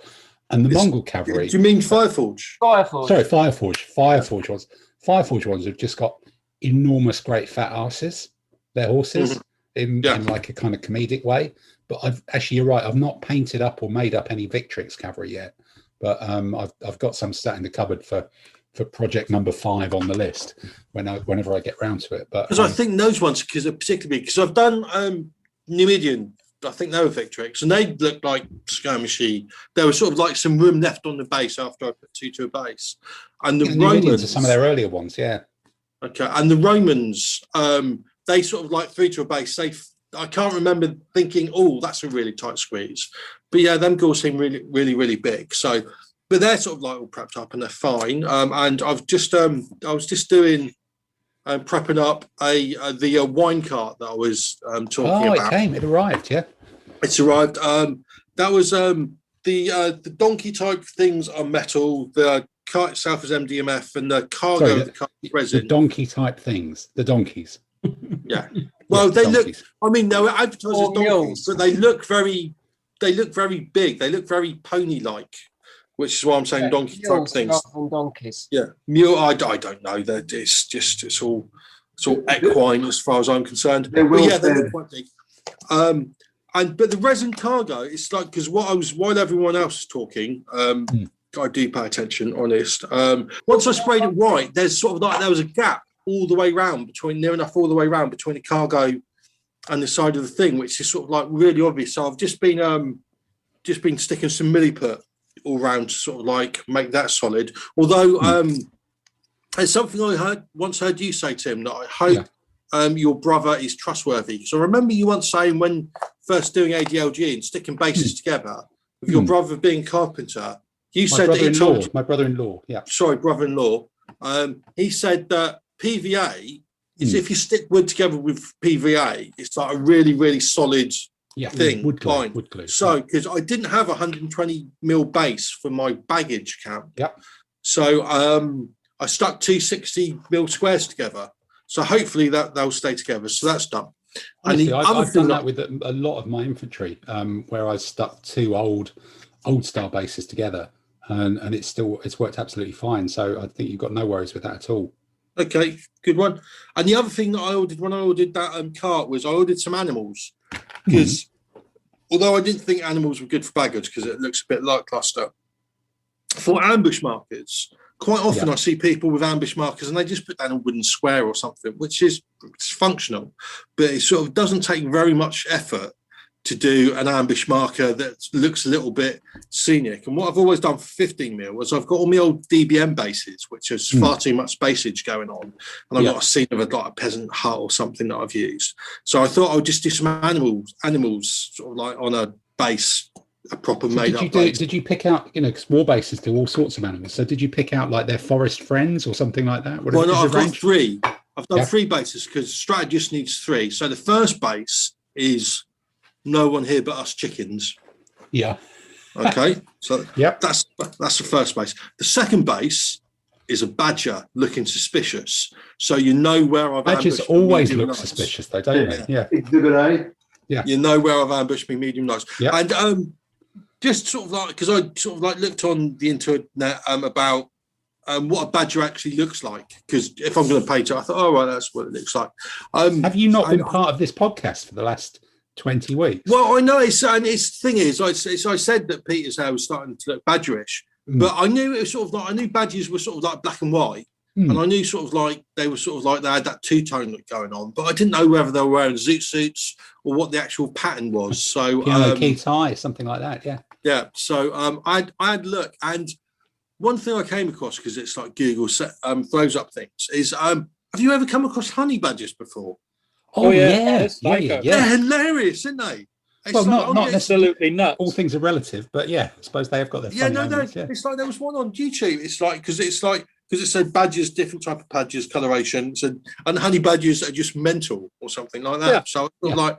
And the Mongol cavalry. Do you mean Fireforge? Sorry, Fireforge. Fireforge ones have just got enormous, great fat arses. They're horses in like a kind of comedic way. But you're right. I've not painted up or made up any Victrix cavalry yet. But I've got some sat in the cupboard for project number 5 on the list whenever I get round to it. But because I think those ones, because they're particularly big. Because I've done Numidian. I think they were Victrix, and they looked like skirmishy. There was sort of like some room left on the base after I put 2 to a base. And the Romans are some of their earlier ones, yeah. Okay, and the Romans, they sort of like 3 to a base. I can't remember thinking, oh, that's a really tight squeeze. But yeah, them ghouls seem really, really, really big. So, but they're sort of like all prepped up and they're fine. And I've just, I was just doing, prepping up the wine cart that I was talking about. It arrived, yeah. It's arrived. That was the donkey type things are metal. The cart itself is MDMF, and the cargo of the cart is resin. The donkey type things, the donkeys. Yeah. Well, they donkeys. look. I mean, they were advertised as donkeys, but they look very big. They look very pony-like, which is why I'm saying donkey type things. Rather than donkeys. Yeah, mule. I don't know. That it's all equine as far as I'm concerned. They look quite big. But the resin cargo, it's like, because while everyone else is talking, I do pay attention, honest. Once I sprayed it white, there's sort of like there was a gap all the way round between the cargo and the side of the thing, which is sort of like really obvious. So I've just been sticking some milliput all round to sort of like make that solid. Although it's something I once heard you say, Tim, that I hope your brother is trustworthy. So I remember you once saying, when first doing ADLG and sticking bases together, with your brother being carpenter, you said that he told my brother-in-law. Yeah. Sorry, brother-in-law. He said that PVA is, if you stick wood together with PVA, it's like a really, really solid thing. Wood glue. So, because I didn't have 120mm base for my baggage camp. Yep. So I stuck 260mm squares together. So hopefully they'll stay together. So that's done. Honestly, I've done that with a lot of my infantry, where I stuck 2 old style bases together, and it's worked absolutely fine. So I think you've got no worries with that at all. Okay, good one. And the other thing that I ordered when I ordered that cart was I ordered some animals, because although I didn't think animals were good for baggage because it looks a bit like cluster, for ambush markers, quite often I see people with ambush markers and they just put down a wooden square or something, which is functional, but it sort of doesn't take very much effort to do an ambush marker that looks a little bit scenic. And what I've always done for 15mm was I've got all my old DBM bases, which has far too much spacage going on. And I've got a scene of a peasant hut or something that I've used. So I thought I would just do some animals sort of like on a base, a proper made-up base. Did you pick out, because war bases do all sorts of animals. So did you pick out like their forest friends or something like that? Well, no, I've got 3. I've done 3 bases because strategist needs 3. So the first base is no one here but us chickens. Yeah. Okay, so Yep. that's the first base. The second base is a badger looking suspicious. So you know where I've Badgers ambushed my always medium look knights. suspicious, though, don't Yeah. they? Yeah. Exhibit A. You know where I've ambushed my medium knights. Yep. And just sort of like, because I sort of like looked on the internet about what a badger actually looks like. Because if I'm going to paint it, I thought, oh, right, that's what it looks like. Have you not been part of this podcast for the last 20 weeks? Well, I know and it's the thing is, I said that Peter's hair was starting to look badgerish, but I knew it was sort of like, I knew badgers were sort of like black and white, and I knew sort of like they were sort of like they had that two-tone look going on, but I didn't know whether they were wearing zoot suits or what the actual pattern was. So piano key tie, something like that. Yeah. Yeah. So I had look, and one thing I came across, because it's like Google throws up things, is have you ever come across honey badgers before? Oh yeah. yeah. They're hilarious, aren't they? It's Well, like, not necessarily Absolutely nuts. all things are relative, but yeah, I suppose they have got their funny moments, yeah. It's like there was one on YouTube. It's like because it said badgers, different type of badgers, colorations, and honey badgers are just mental or something like that. Yeah. So I like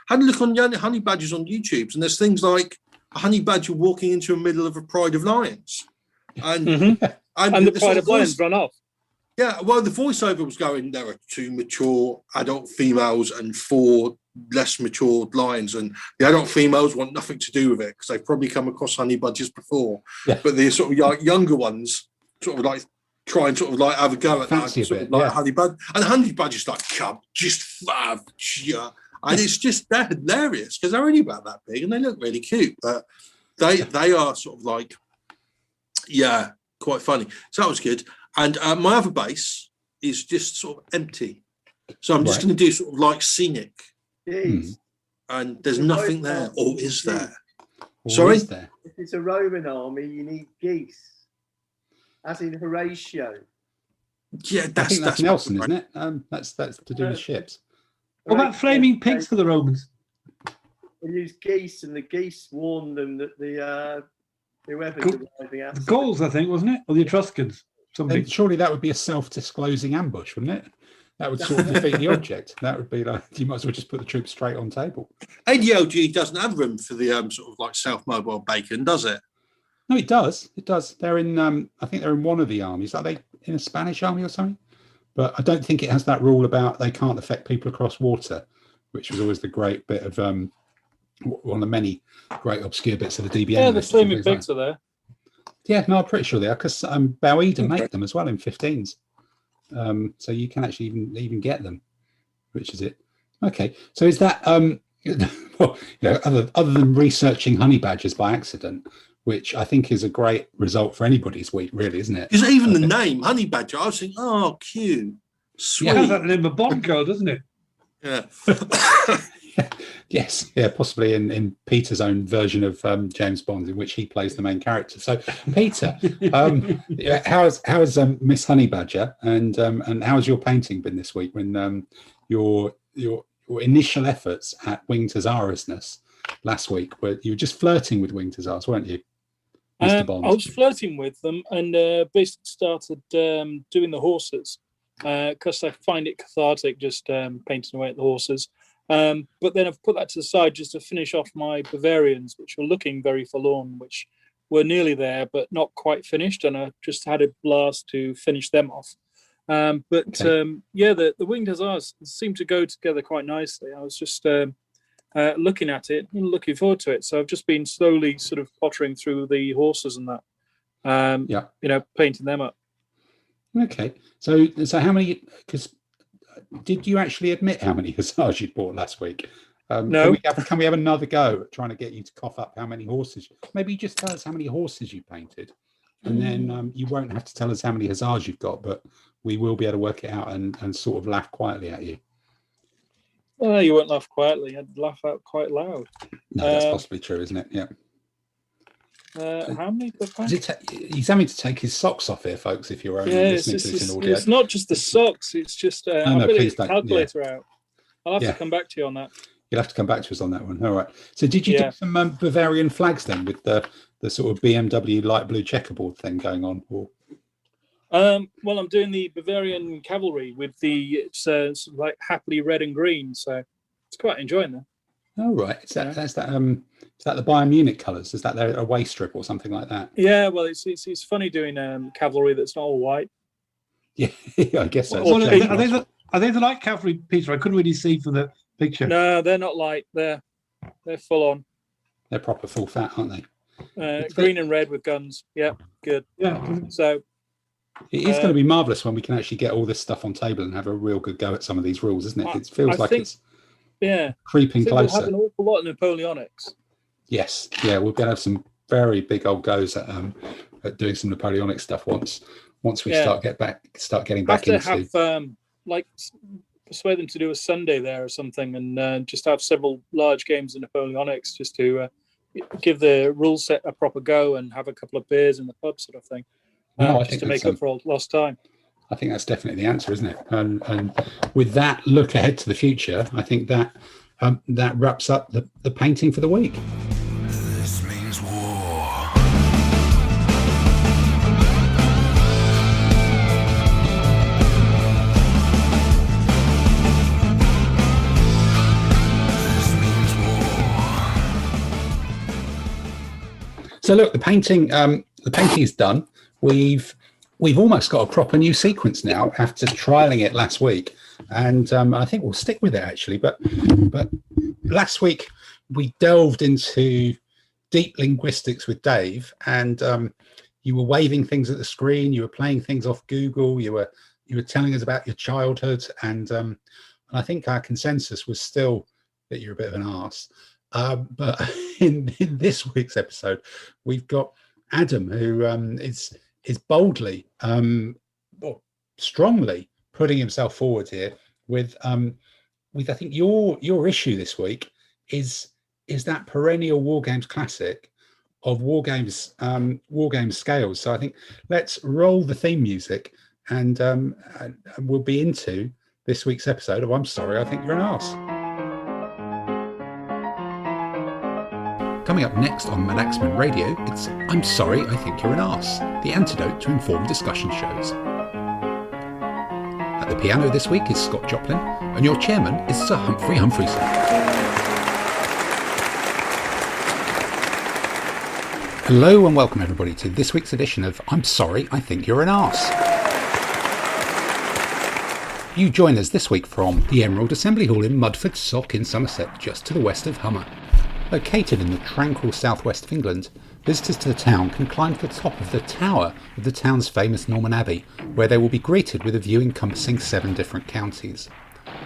had a look on honey badgers on YouTube, and there's things like a honey badger walking into the middle of a pride of lions, and and the pride of lions run off. Yeah, well, the voiceover was going, there are 2 mature adult females and 4 less mature lions, and the adult females want nothing to do with it because they've probably come across honey badgers before. Yeah. But the sort of like younger ones sort of like try and sort of like have a go at Fancy that. Sort a of bit, like yeah. honey badger. And honey badgers like, come, just fab. Yeah. And it's just, they're hilarious because they're only about that big and they look really cute. But they are sort of like, yeah, quite funny. So that was good. And my other base is just sort of empty. So I'm just going to do sort of like scenic. And there's nothing there. Or is there? Sorry? Is there? If it's a Roman army, you need geese, as in Horatio. Yeah, I think that's Nelson, isn't it? That's to do with ships. What about flaming pigs for the Romans? They use geese, and the geese warned them that the whoever's arriving out. The Gauls, I think, wasn't it? Or the Etruscans? Then surely that would be a self-disclosing ambush, wouldn't it? That would sort of defeat the object. That would be like, you might as well just put the troops straight on table. ADLG doesn't have room for the sort of like self-mobile bacon, does it? No, it does. It does. They're in, I think they're in one of the armies. Are they in a Spanish army or something? But I don't think it has that rule about they can't affect people across water, which was always the great bit of one of the many great obscure bits of the DBM. Yeah, the flaming pigs are there. Yeah, no, I'm pretty sure they are because Boweda make them as well in 15s. So you can actually even get them, which is it. Okay, so is that well, other than researching honey badgers by accident, which I think is a great result for anybody's week, really, isn't it? Because even the name honey badger, I was thinking, oh, cute, sweet. Yeah, that's the name of Bond girl, doesn't it? Yeah. Yes, yeah, possibly in Peter's own version of James Bond, in which he plays the main character. So, Peter, how's Miss Honey Badger, and how's your painting been this week? When your initial efforts at winged Tirpitzness last week, where you were just flirting with winged Tirpitzness, weren't you, Mr. Bond? I was flirting with them, and basically started doing the horses because I find it cathartic just painting away at the horses. But then I've put that to the side just to finish off my Bavarians, which were looking very forlorn, which were nearly there, but not quite finished. And I just had a blast to finish them off. Yeah, the winged hussars seem to go together quite nicely. I was just looking at it and looking forward to it. So I've just been slowly sort of pottering through the horses and that, painting them up. Okay. So how many, because did you actually admit how many hussars you'd bought last week? No. Can we have another go at trying to get you to cough up how many horses? Maybe you just tell us how many horses you painted, and then you won't have to tell us how many hussars you've got, but we will be able to work it out and sort of laugh quietly at you. Well, you won't laugh quietly. I'd laugh out quite loud. No, that's possibly true, isn't it? Yeah. How many? He's having to take his socks off here, folks. If you're only listening to this in audio, it's not just the socks. It's just I'm putting a calculator out. I'll have to come back to you on that. You'll have to come back to us on that one. All right. So, did you do some Bavarian flags then, with the sort of BMW light blue checkerboard thing going on? Or well, I'm doing the Bavarian cavalry with the it's like happily red and green, so it's quite enjoying that. Oh right, is that the Bayern Munich colours? Is that their away strip or something like that? Yeah, well, it's funny doing cavalry that's not all white. Yeah, I guess so. Well, Are they the light cavalry, Peter? I couldn't really see from the picture. No, they're not light. They're full on. They're proper full fat, aren't they? Green and red with guns. Yeah, good. Yeah. So it is going to be marvellous when we can actually get all this stuff on table and have a real good go at some of these rules, isn't it? It feels it's creeping closer. We'll have an awful lot of Napoleonics. Yes, yeah, we're going to have some very big old goes at doing some Napoleonic stuff once we start getting back into. Have like persuade them to do a Sunday there or something, and just have several large games of Napoleonics, just to give the rule set a proper go and have a couple of beers in the pub, sort of thing. Just to make up for all lost time. I think that's definitely the answer, isn't it? And with that look ahead to the future, I think that that wraps up the painting for the week. This means war. This means war. So look, the painting is done. We've almost got a proper new sequence now after trialing it last week, and I think we'll stick with it actually. But last week we delved into deep linguistics with Dave, and you were waving things at the screen, you were playing things off Google, you were telling us about your childhood, and I think our consensus was still that you're a bit of an arse. But in this week's episode, we've got Adam, who is boldly, strongly putting himself forward here with I think your issue this week is that perennial War Games classic of War Games scales. So I think let's roll the theme music, and we'll be into this week's episode of I'm Sorry, I Think You're an Arse. Coming up next on Madaxeman Radio, it's I'm Sorry, I Think You're an Arse, the antidote to informed discussion shows. At the piano this week is Scott Joplin, and your chairman is Sir Humphrey Humphreyson. Hello and welcome everybody to this week's edition of I'm Sorry, I Think You're an Arse. You join us this week from the Emerald Assembly Hall in Mudford Sock in Somerset, just to the west of Hummer. Located in the tranquil southwest of England, visitors to the town can climb to the top of the tower of the town's famous Norman Abbey, where they will be greeted with a view encompassing 7 different counties.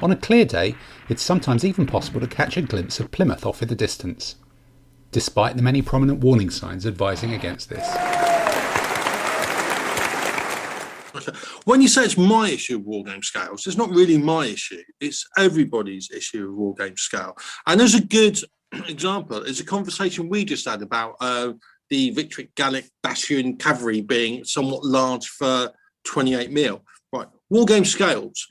On a clear day, it's sometimes even possible to catch a glimpse of Plymouth off in the distance, despite the many prominent warning signs advising against this. When you say it's my issue of war game scales, it's not really my issue. It's everybody's issue of war game scale. And there's a good example. It's a conversation we just had about the Victrix Gallic Dacian cavalry being somewhat large for 28mm. Right. War game scales,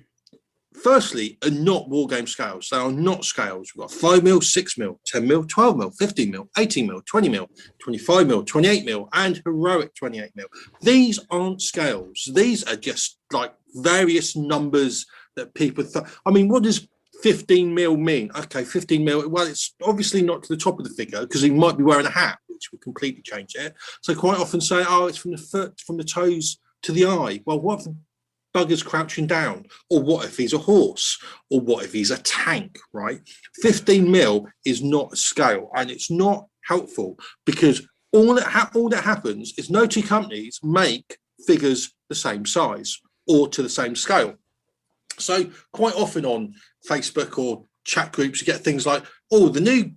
firstly, are not war game scales. They are not scales. We've got 5mm, 6mm, 10mm, 12mm, 15mm, 18mm, 20mm, 25mm, 28mm, and heroic 28mm. These aren't scales. These are just like various numbers that people I mean, what does 15mm mean? Okay, 15mm. Well, it's obviously not to the top of the figure because he might be wearing a hat, which would completely change it. So quite often say, oh, it's from the foot, from the toes to the eye. Well, what if the bugger's crouching down? Or what if he's a horse? Or what if he's a tank, right? 15mm is not a scale, and it's not helpful because all that happens is no two companies make figures the same size or to the same scale. So quite often on Facebook or chat groups, you get things like, oh, the new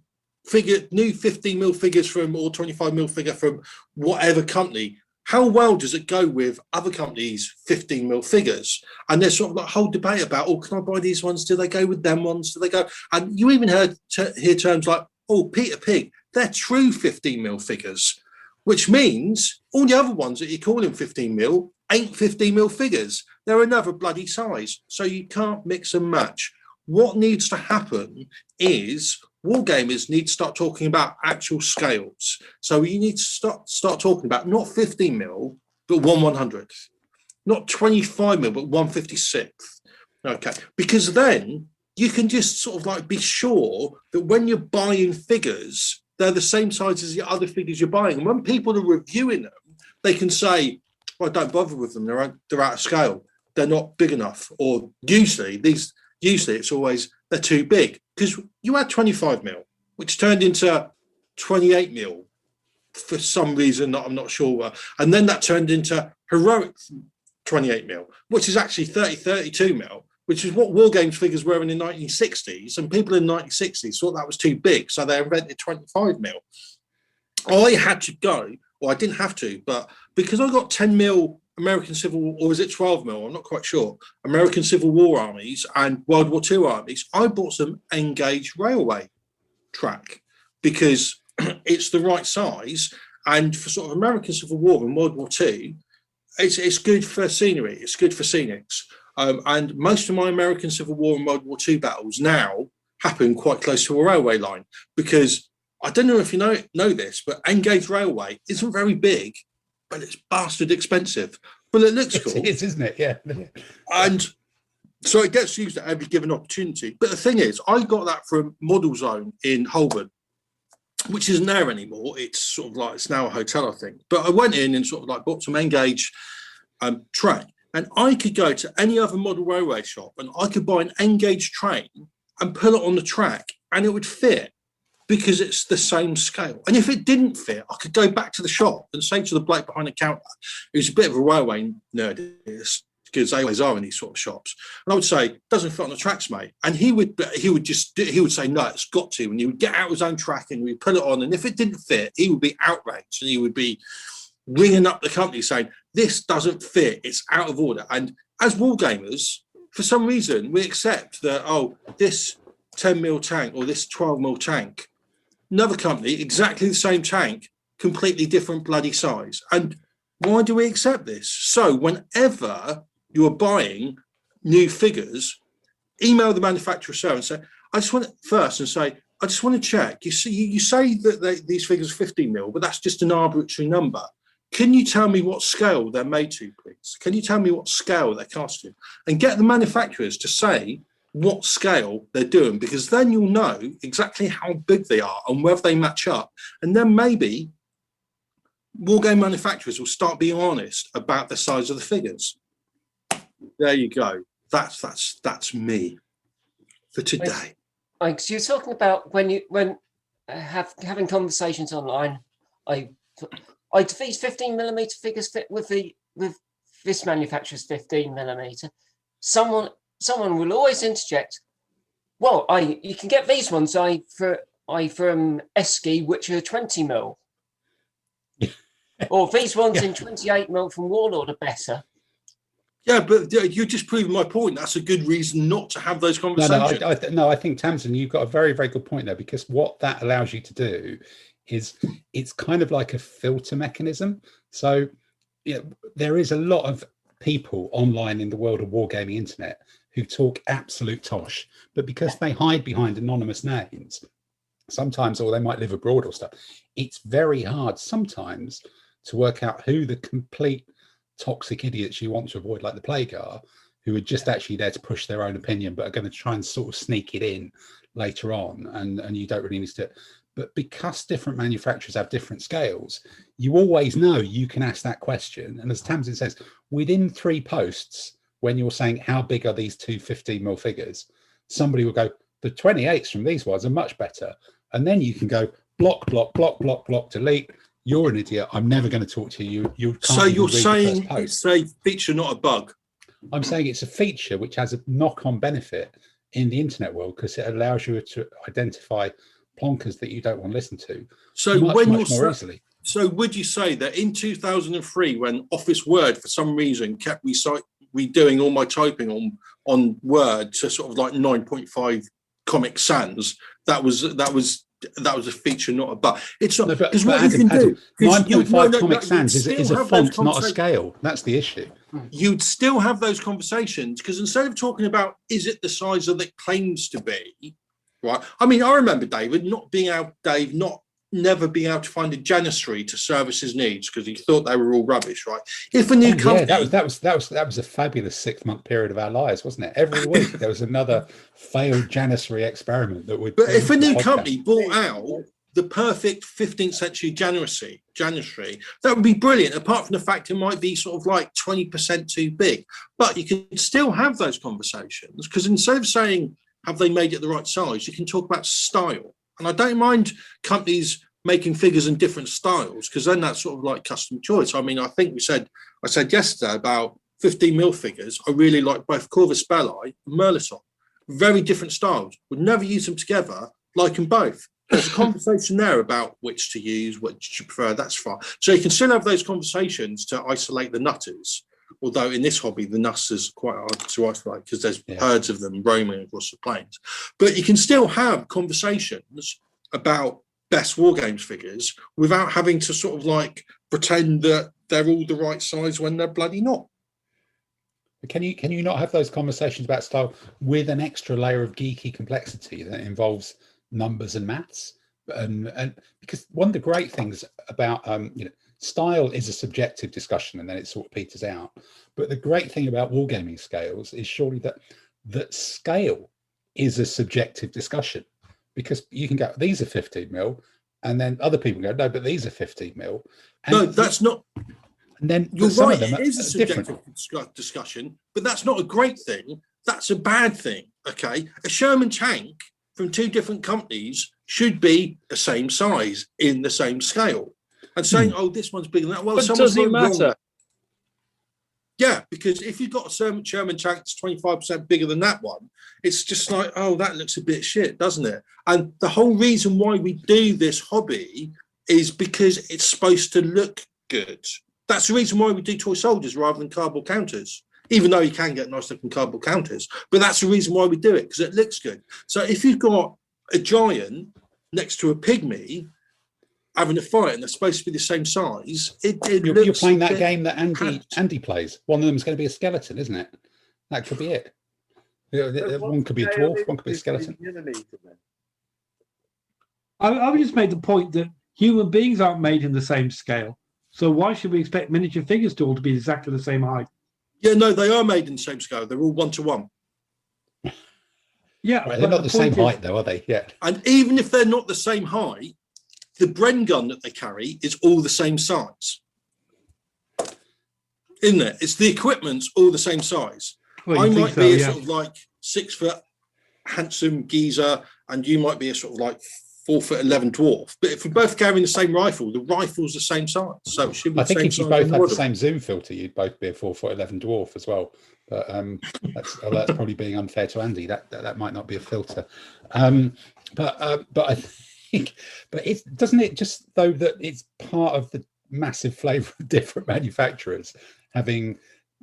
15mm figures from, or 25mm figure from whatever company. How well does it go with other companies' 15mm figures? And there's sort of like a whole debate about, oh, can I buy these ones? Do they go with them ones? Do they go? And you even hear terms like, oh, Peter Pig, they're true 15mm figures, which means all the other ones that you're calling 15mm ain't 15mm figures. They're another bloody size. So you can't mix and match. What needs to happen is wargamers need to start talking about actual scales. So you need to start talking about not 15mm, but 1/100th, not 25mm, but 1/56th. Okay, because then you can just sort of like be sure that when you're buying figures, they're the same size as the other figures you're buying. And when people are reviewing them, they can say, well, don't bother with them. They're out of scale. They're not big enough. Or usually it's always they're too big, because you had 25 mil, which turned into 28 mil for some reason that I'm not sure. And then that turned into heroic 28 mil, which is actually 32 mil, which is what war games figures were in the 1960s. And people in the 1960s thought that was too big, so they invented 25 mil. I had to go, or I didn't have to, but because I got 10 mil American Civil War, or was it 12 mil? I'm not quite sure. American Civil War armies and World War II armies, I bought some Engage railway track because it's the right size. And for sort of American Civil War and World War II, it's good for scenery. It's good for scenics. And most of my American Civil War and World War II battles now happen quite close to a railway line, because I don't know if you know this, but Engage Railway isn't very big, but it's bastard expensive. But it looks cool. It is, isn't it? Yeah. And so it gets used at every given opportunity. But the thing is, I got that from Model Zone in Holborn, which isn't there anymore. It's sort of like, it's now a hotel, I think. But I went in and sort of like bought some Engage train. And I could go to any other model railway shop and I could buy an Engage train and pull it on the track and it would fit, because it's the same scale. And if it didn't fit, I could go back to the shop and say to the bloke behind the counter, who's a bit of a railway nerd, because they always are in these sort of shops, and I would say, doesn't fit on the tracks, mate. And he would say, no, it's got to. And he would get out his own track and we'd put it on. And if it didn't fit, he would be outraged and he would be ringing up the company saying, this doesn't fit, it's out of order. And as wargamers, for some reason, we accept that, oh, this 10 mil tank or this 12 mil tank, another company, exactly the same tank, completely different bloody size. And why do we accept this? So whenever you're buying new figures, email the manufacturer and say, I just want to check. You say that these figures are 15 mil, but that's just an arbitrary number. Can you tell me what scale they're made to, please? Can you tell me what scale they're cast in? And get the manufacturers to say what scale they're doing, because then you'll know exactly how big they are and whether they match up. And then maybe wargame manufacturers will start being honest about the size of the figures. There you go. That's me for today. So you're talking about when having conversations online. Do these 15mm figures fit with this manufacturer's 15mm? Someone will always interject, well, you can get these ones from Esky, which are 20 mil. Or these ones in 28 mil from Warlord are better. Yeah, but you're just proving my point. That's a good reason not to have those conversations. I think, Tamsin, you've got a very, very good point there, because what that allows you to do is it's kind of like a filter mechanism. So there is a lot of people online in the world of wargaming internet who talk absolute tosh, but because they hide behind anonymous names sometimes, or they might live abroad or stuff, it's very hard sometimes to work out who the complete toxic idiots you want to avoid, like the plague, are, who are just actually there to push their own opinion but are going to try and sort of sneak it in later on, and you don't really need to. But because different manufacturers have different scales, you always know you can ask that question. And as Tamsin says, within 3 posts, when you're saying how big are these two 15mm figures, somebody will go, the 28s from these ones are much better. And then you can go block, delete. You're an idiot. I'm never going to talk to you. So you're saying it's a feature, not a bug? I'm saying it's a feature which has a knock-on benefit in the internet world, because it allows you to identify plonkers that you don't want to listen to. So much more easily. So would you say that in 2003, when Office Word for some reason kept redoing all my typing on Word to sort of like 9.5 Comic Sans, that was a feature, not a bug? It's not, because what you can do, 9.5 Comic Sans is a font, not a scale. That's the issue. You'd still have those conversations, because instead of talking about is it the size that it claims to be, right? I mean, I remember Dave not never being able to find a janissary to service his needs because he thought they were all rubbish, right? If a new company, that was a fabulous 6-month period of our lives, wasn't it? Every week there was another failed janissary experiment that would. But if a new company bought out the perfect 15th century janissary, that would be brilliant. Apart from the fact it might be sort of like 20% too big, but you can still have those conversations because instead of saying have they made it the right size, you can talk about style. And I don't mind companies making figures in different styles because then that's sort of like custom choice. I mean, I said yesterday about 15mm figures. I really like both Corvus Belli and Merlison. Very different styles. Would never use them together. Like them both. There's a conversation there about which to use, which you prefer. That's fine. So you can still have those conversations to isolate the nutters. Although in this hobby, the nuts is quite hard to isolate because there's herds of them roaming across the plains. But you can still have conversations about best war games figures without having to sort of like pretend that they're all the right size when they're bloody not. Can you not have those conversations about style with an extra layer of geeky complexity that involves numbers and maths? And because one of the great things about style is a subjective discussion and then it sort of peters out. But the great thing about wargaming scales is surely that scale is a subjective discussion because you can go, these are 15mm, and then other people go, no, but these are 15mm. No, that's not. And then you're some right, of them it is a subjective discussion, but that's not a great thing. That's a bad thing, okay? A Sherman tank from two different companies should be the same size in the same scale. And saying, oh, this one's bigger than that. Well, but does it matter? Wrong. Yeah, because if you've got a Sherman tank that's 25% bigger than that one, it's just like, oh, that looks a bit shit, doesn't it? And the whole reason why we do this hobby is because it's supposed to look good. That's the reason why we do toy soldiers rather than cardboard counters, even though you can get nice looking cardboard counters. But that's the reason why we do it, because it looks good. So if you've got a giant next to a pygmy having a fight and they're supposed to be the same size, you're playing that game that Andy plays. One of them is going to be a skeleton, isn't it? That could be it. One could be a dwarf, one could be a skeleton. I just made the point that human beings aren't made in the same scale. So why should we expect miniature figures to all to be exactly the same height? Yeah, no, they are made in the same scale. They're all 1-to-1. Yeah, right, they're not the same height, though, are they? Yeah. And even if they're not the same height, the Bren gun that they carry is all the same size. Isn't it? It's the equipment's all the same size. Well, I might be a sort of like 6 foot handsome geezer, and you might be a sort of like 4'11" dwarf. But if we're both carrying the same rifle, the rifle's the same size. So it should be I think the same if you both had the same zoom filter, you'd both be a 4'11" dwarf as well. But that's probably being unfair to Andy. That might not be a filter. But I think, but doesn't it just though that it's part of the massive flavour of different manufacturers having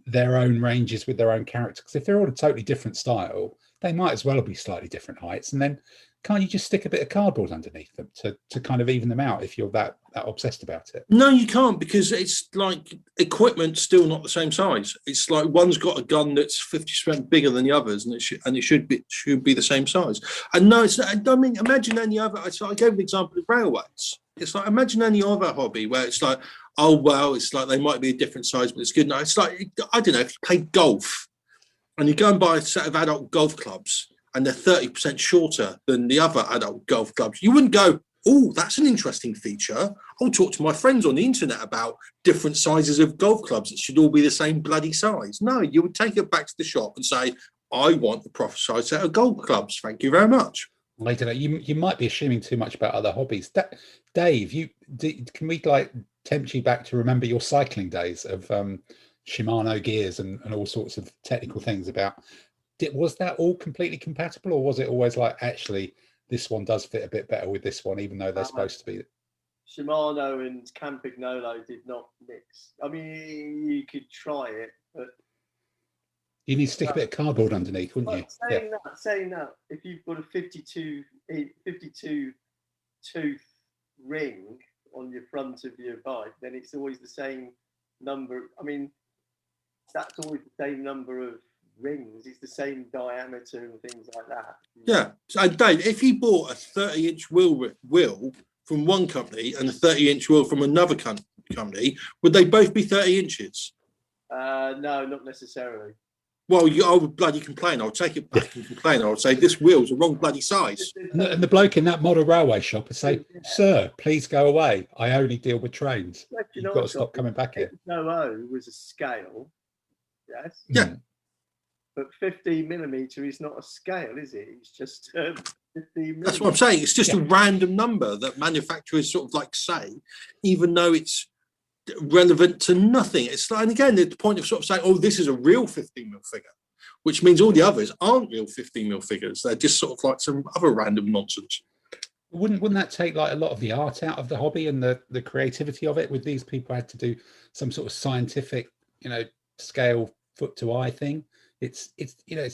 their own ranges with their own characters. Because if they're all a totally different style, they might as well be slightly different heights. And then can't you just stick a bit of cardboard underneath them to kind of even them out if you're that obsessed about it? No, you can't, because it's like equipment's still not the same size. It's like one's got a gun that's 50% bigger than the others, and it should be the same size. And no, it's not, I mean, imagine any other. So I gave an example of railways. It's like imagine any other hobby where it's like, oh well, it's like they might be a different size, but it's good. No, it's like, I don't know, if you play golf and you go and buy a set of adult golf clubs and they're 30% shorter than the other adult golf clubs, you wouldn't go, oh, that's an interesting feature. I'll talk to my friends on the internet about different sizes of golf clubs that should all be the same bloody size. No, you would take it back to the shop and say, I want the proper size set of golf clubs. Thank you very much. I don't know. You might be assuming too much about other hobbies. Dave, can we like tempt you back to remember your cycling days of Shimano gears and all sorts of technical things about? Was that all completely compatible, or was it always like, actually, this one does fit a bit better with this one, even though they're supposed to be? Shimano and Campagnolo did not mix. I mean, you could try it, but you need to stick a bit of cardboard underneath, wouldn't you? Saying that, if you've got a 52 tooth ring on your front of your bike, then it's always the same number. I mean, that's always the same number of rings. It's the same diameter and things like that. Yeah. So Dave, if you bought a 30-inch wheel from one company and a 30-inch wheel from another company, would they both be 30 inches? No, not necessarily. Well, I would bloody complain. I would take it back and complain. I would say this wheel's the wrong bloody size. And the bloke in that model railway shop would say, "Sir, please go away. I only deal with trains. You've got to stop coming back here." No, was a scale. Yes. Yeah. But 15 millimeter is not a scale, is it? It's just 15 millimeter. That's what I'm saying. It's just a random number that manufacturers sort of like say, even though it's relevant to nothing. It's like, and again, the point of sort of saying, "Oh, this is a real 15mm figure," which means all the others aren't real 15mm figures. They're just sort of like some other random nonsense. Wouldn't that take like a lot of the art out of the hobby and the creativity of it? With these people had to do some sort of scientific, scale foot to eye thing. It's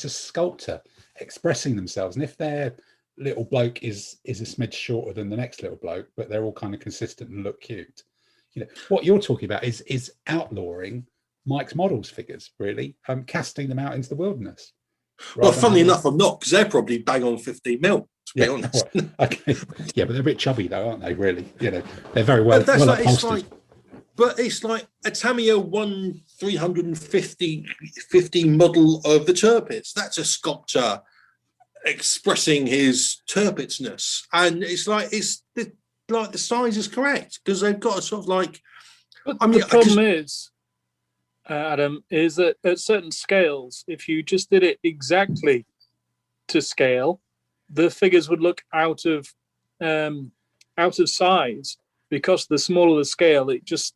a sculptor expressing themselves, and if their little bloke is a smidge shorter than the next little bloke, but they're all kind of consistent and look cute. What you're talking about is outlawing Mike's models figures, really, casting them out into the wilderness. Well, funnily enough, I'm not, because they're probably bang on 15mm, to be honest. Well, okay. Yeah, but they're a bit chubby though, aren't they, really? They're very well upholstered. But it's like a Tamiya 1350 model of the Tirpitz. That's a sculptor expressing his Tirpitzness. And it's like the size is correct, because they've got a sort of like. But the problem is, Adam, is that at certain scales, if you just did it exactly to scale, the figures would look out of size, because the smaller the scale, it just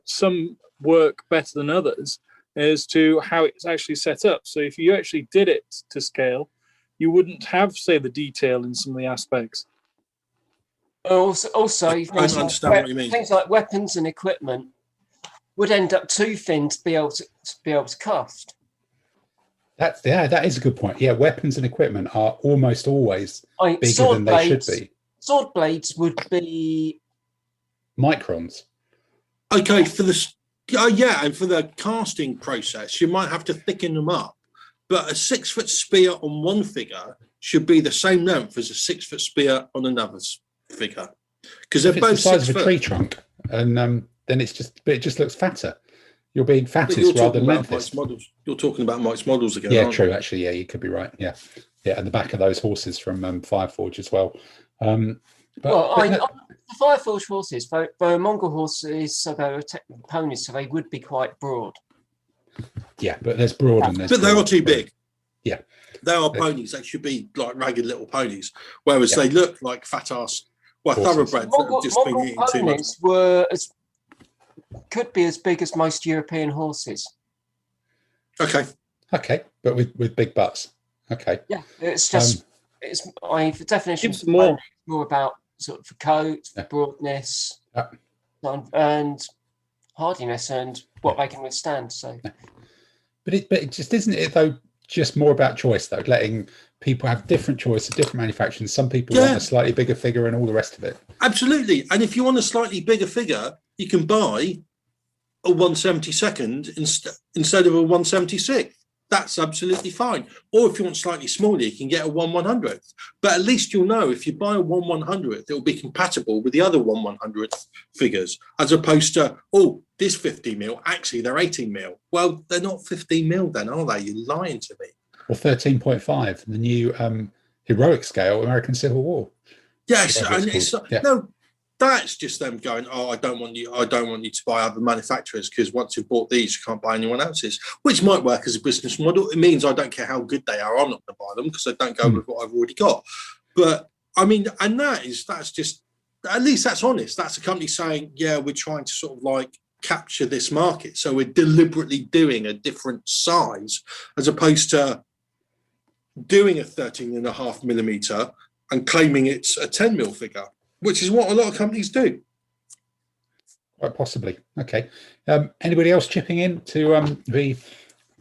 some work better than others as to how it's actually set up. So if you actually did it to scale, you wouldn't have, say, the detail in some of the aspects. Also, I don't understand what you mean. Things like weapons and equipment would end up too thin to be able to cast. That is a good point. Yeah, weapons and equipment are almost always bigger than they should be. Sword blades would be microns. Okay, and for the casting process, you might have to thicken them up. But a 6-foot spear on one figure should be the same length as a 6-foot spear on another figure, because they're both the size 6 of a foot. tree trunk, and then it just looks fatter. You're being fattest rather than lengthest. You're talking about Mike's models again. Yeah, true. Actually, yeah, you could be right. Yeah, and the back of those horses from Fireforge as well. The Fireforge horses, they're Mongol horses, so they're technically ponies, so they would be quite broad. Yeah, but there's broad and there's. But they are too big. Yeah, they are ponies. They should be like ragged little ponies, whereas they look like fat ass. Well, thoroughbreds that have just been eating too much. Could be as big as most European horses. Okay, but with big butts. Okay. Yeah, it's just the definition is more about sort of the coat, broadness, and hardiness, and what they can withstand. So, but it just isn't it though. Just more about choice though, letting people have different choice of different manufacturers. Some people want a slightly bigger figure and all the rest of it. Absolutely, and if you want a slightly bigger figure, you can buy a 1/72 instead of a 1/76. That's absolutely fine. Or if you want slightly smaller, you can get a 1/100th. But at least you'll know if you buy a 1/100th, it will be compatible with the other 1/100th figures, as opposed to, this 15mm, actually they're 18mm. Well, they're not 15mm then, are they? You're lying to me. Or 13.5, the new heroic scale, American Civil War. Yes, and no, that's just them going, I don't want you to buy other manufacturers, because once you've bought these, you can't buy anyone else's, which might work as a business model. It means I don't care how good they are, I'm not going to buy them because I don't go with what I've already got. But I mean, and that's just, at least that's honest. That's a company saying, we're trying to sort of like capture this market, so we're deliberately doing a different size as opposed to doing a 13.5mm and claiming it's a 10mm figure, which is what a lot of companies do. Quite possibly. Okay. Anybody else chipping in to the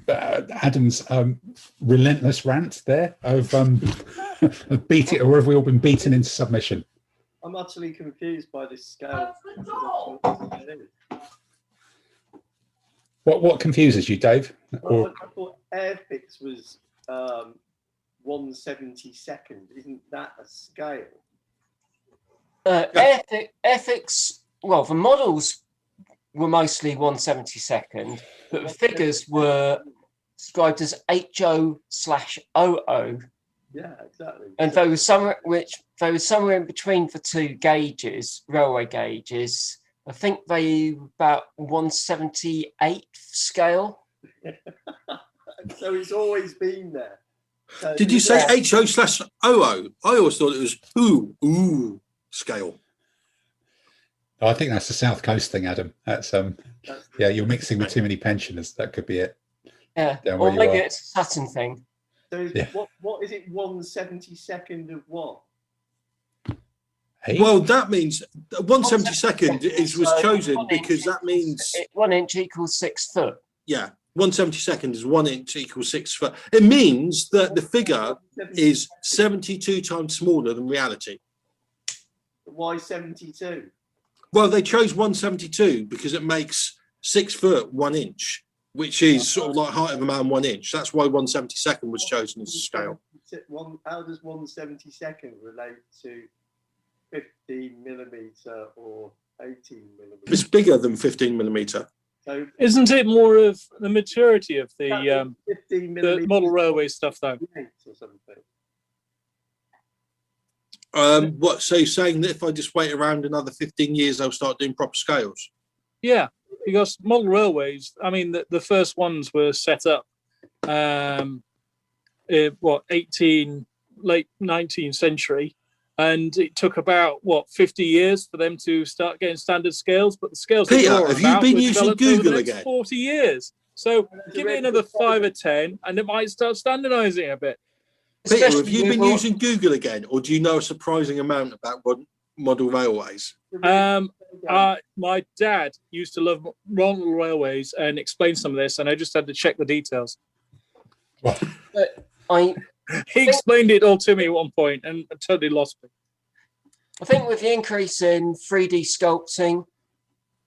Adam's relentless rant there of beat it, or have we all been beaten into submission? I'm utterly confused by this scale. What confuses you, Dave? Well, I thought Airfix was 1/72. Isn't that a scale? Ethics, well, the models were mostly 1/72nd, but the figures were described as HO/00, Yeah, exactly. and they were somewhere in between the two gauges, railway gauges. I think they were about 1/78th scale. So it's always been there. So Did you say HO/00? I always thought it was ooh scale. Oh, I think that's the South Coast thing, Adam. That's yeah, you're mixing with too many pensioners. That could be it. Yeah, Down or where you maybe are. it's a Saturn thing. So Yeah. what is it? 1/72nd of what? Hey? Well, that means 1/72nd was So chosen 1 because inch that means 1 inch equals 6 foot. 1/72 is 1 inch equals 6 foot. It means that the figure is 72 times smaller than reality. Why 72? Well, they chose 1/72 because it makes 6 foot 1 inch, which is sort of like height of a man 1 inch. That's why 1/72 was chosen as a scale. How does 1/72 relate to 15 millimeter or 18 millimeter? It's bigger than 15 millimeter. So Isn't it more of the maturity of the 15 the millimeter model railway stuff, though? or something. What? So you're saying that if I just wait around another 15 years, they'll start doing proper scales? Yeah, because model railways, I mean, the first ones were set up, late 19th century, and it took about 50 years for them to start getting standard scales. But the scales that Peter, you're have you about been were using developed over the Google next again? 40 years. So give me another 5 or 10, and it might start standardising a bit. Peter, have Especially you been with- using Google again, or do you know a surprising amount about model railways? My dad used to love model railways and explain some of this, and I just had to check the details. But I He explained it all to me at one point, and I totally lost me. think with the increase in 3D sculpting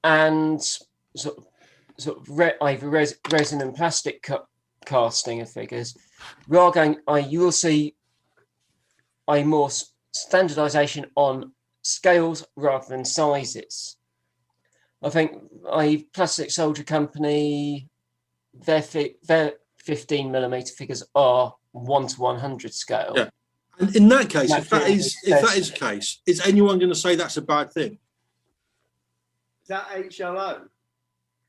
and either resin and plastic casting of figures, you will see a more standardization on scales rather than sizes. I think a plastic soldier company, their 15 millimeter figures are 1/100 scale. Yeah. And in that case, if that That's is the case, is anyone going to say that's a bad thing? Is that HOO?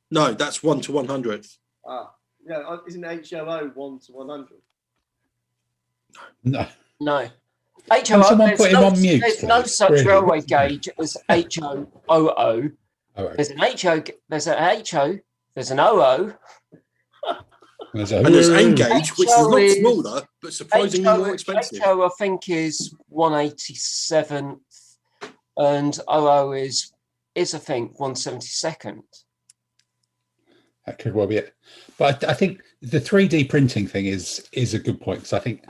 No, that's 1/100. Yeah, isn't HOO 1/100? No. No. Can someone put him on mute, There's no please? such Really? railway gauge as HOOO. All right. There's an HO, there's an HO, there's an OO. There's And there's a- Engage, which is a HO lot is- smaller, but surprisingly more expensive. HO, I think, is 1/87th, and OO is I think 1/72nd. That could well be it. But I think the 3D printing thing is a good point, because I think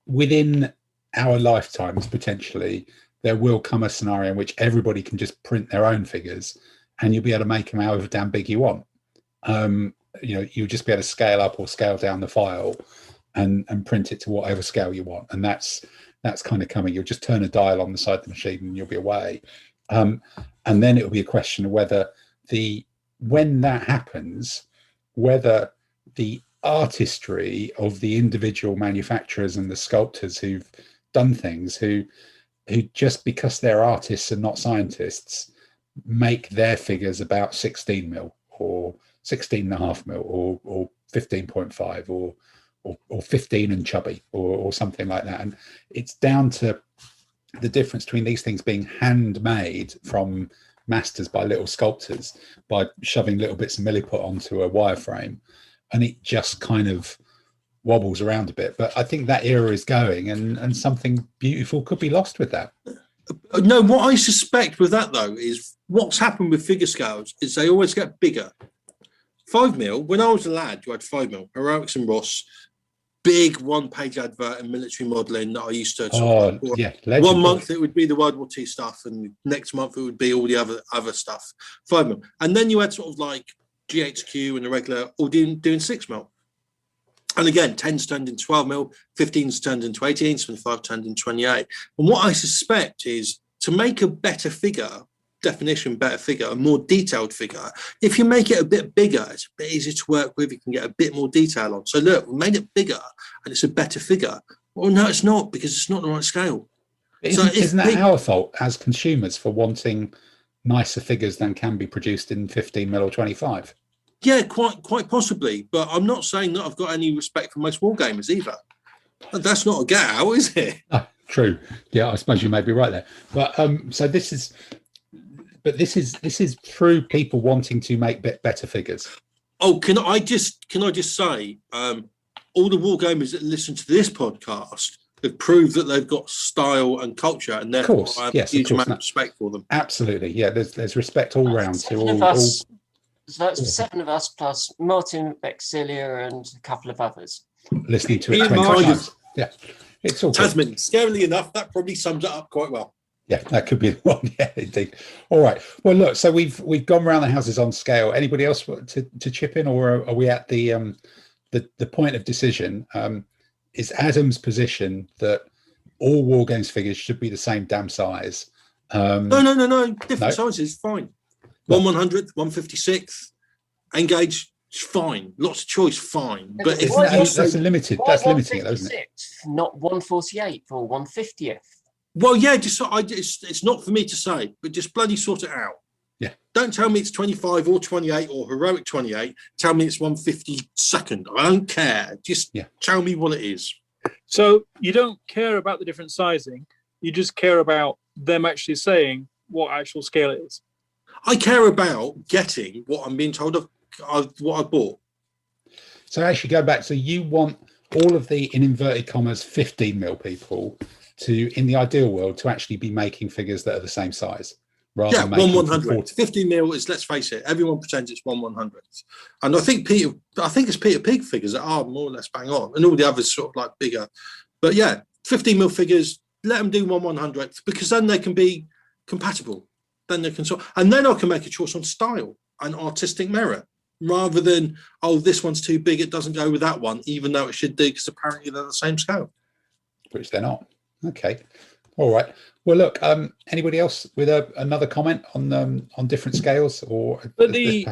within our lifetimes, potentially, there will come a scenario in which everybody can just print their own figures, and you'll be able to make them however damn big you want. You'll just be able to scale up or scale down the file and print it to whatever scale you want. And that's kind of coming. You'll just turn a dial on the side of the machine and you'll be away. And then it'll be a question of whether when that happens, whether the artistry of the individual manufacturers and the sculptors who've done things, who just because they're artists and not scientists, make their figures about 16 mil or 16.5 mil or 15.5 or 15 and chubby or something like that. And it's down to the difference between these things being handmade from masters by little sculptors, by shoving little bits of milliput onto a wireframe, and it just kind of wobbles around a bit. But I think that era is going, and something beautiful could be lost with that. No, what I suspect with that, though, is what's happened with figure scales is they always get bigger. 5 mil, when I was a lad, you had 5 mil, Heroics and Ross, big one-page advert in military modelling that I used to Legendary. 1 month it would be the World War II stuff, and next month it would be all the other stuff. 5 mil. And then you had sort of like GHQ and the regular all doing 6 mil. And again, 10's turned into 12 mil, 15's turned into 18, 25 turned into 28. And what I suspect is to make a better figure, definition better figure, a more detailed figure, if you make it a bit bigger, it's a bit easier to work with. You can get a bit more detail on. So look, we made it bigger and it's a better figure. Well, no, it's not, because it's not the right scale. Isn't that our fault as consumers for wanting nicer figures than can be produced in 15 mil or 25? Yeah, quite possibly. But I'm not saying that I've got any respect for most wargamers either. That's not a get out, is it? Oh, true. Yeah, I suppose you may be right there. But so this is through people wanting to make better figures. Oh, can I just say, all the wargamers that listen to this podcast have proved that they've got style and culture, and therefore I have a huge amount of respect for them. Absolutely, yeah. There's respect all round to all. So that's 7 of us plus Martin Bexilia and a couple of others. Listening to it 20 times. Yeah, it's all Tasman. Scarily enough, that probably sums it up quite well. Yeah, that could be the one. Yeah, indeed. All right. Well, look. So we've gone around the houses on scale. Anybody else to chip in, or are we at the point of decision? Is Adam's position that all war games figures should be the same damn size? No. Different sizes, fine. 1/100th, 1/56th, engage, fine. Lots of choice, fine. But if that's limited. That's limiting it, isn't it? Not 1/48th or 1/50th. Well, yeah. It's not for me to say, but just bloody sort it out. Yeah. Don't tell me it's 25 or 28 or heroic 28. Tell me it's 1/52nd. I don't care. Just tell me what it is. So you don't care about the different sizing. You just care about them actually saying what actual scale it is. I care about getting what I'm being told of what I bought. So actually go back. So you want all of the, in inverted commas, 15 mil people to, in the ideal world, to actually be making figures that are the same size. Yeah, 1/100th. 15 mil is, let's face it, everyone pretends it's 1/100th. And I think it's Peter Pig figures that are more or less bang on, and all the others sort of like bigger. But yeah, 15 mil figures, let them do 1/100th, because then they can be compatible. Then they can and then I can make a choice on style and artistic merit, rather than, oh, this one's too big, it doesn't go with that one, even though it should do, because apparently they're the same scale. Which they're not. Okay. All right. Well, look. Anybody else with another comment on different scales, or? But I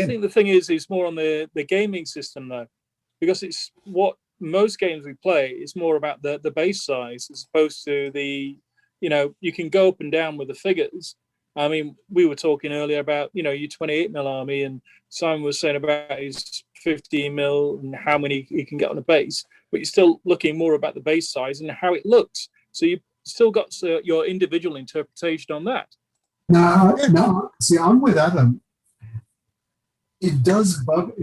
think the thing is more on the gaming system though, because it's what most games we play is more about the base size as opposed to the, you can go up and down with the figures. I mean, we were talking earlier about your 28 mil army, and Simon was saying about his 15 mil and how many he can get on a base, but you're still looking more about the base size and how it looks. So you still got your individual interpretation on that. No. See, I'm with Adam. It does bug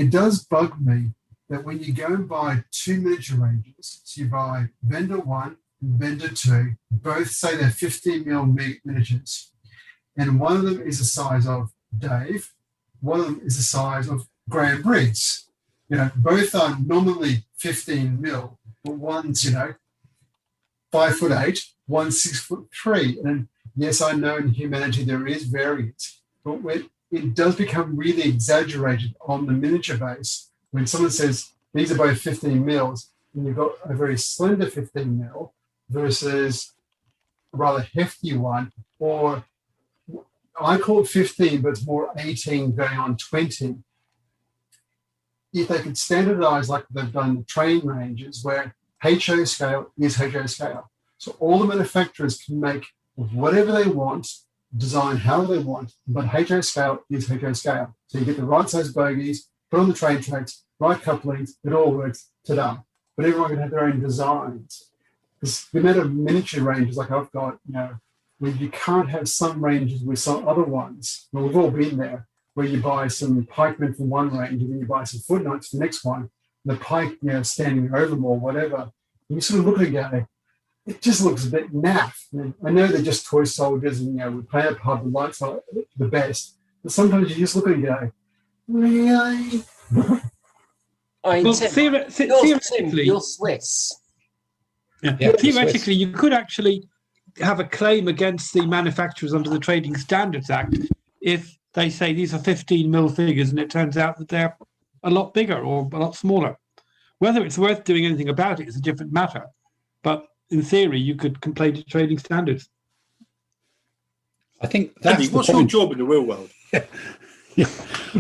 me that when you go and buy 2 miniature ranges, so you buy vendor 1 and vendor 2, both say they're 15 mil miniatures, and one of them is the size of Dave, one of them is the size of Graham Briggs. Both are nominally 15 mil, but one's 5'8", 1's 6'3", and yes, I know in humanity there is variance, but when it does become really exaggerated on the miniature base, when someone says these are both 15 mils, and you've got a very slender 15 mil versus a rather hefty one, or I call it 15, but it's more 18 going on 20. If they could standardize like they've done train ranges, where HO scale is HO scale. So all the manufacturers can make whatever they want, design however they want, but HO scale is HO scale. So you get the right size bogies, put on the train tracks, right couplings, it all works, ta-da. But everyone can have their own designs. Because the amount of miniature ranges like I've got, where you can't have some ranges with some other ones. Well, we've all been there, where you buy some pikemen from one range and then you buy some foot knights for the next one. The pike, standing over them or whatever. And you sort of look at it and go, it just looks a bit naff. I know they're just toy soldiers and, we play a pub, the lights are the best. But sometimes you just look at it and go, really? Theoretically, you're Swiss. Yeah, theoretically, you could actually have a claim against the manufacturers under the Trading Standards Act if they say these are 15 mil figures and it turns out that they're a lot bigger or a lot smaller. Whether it's worth doing anything about it is a different matter. But in theory, you could complain to Trading Standards. I think that's Andy, the what's your point. job in the real world? Yeah,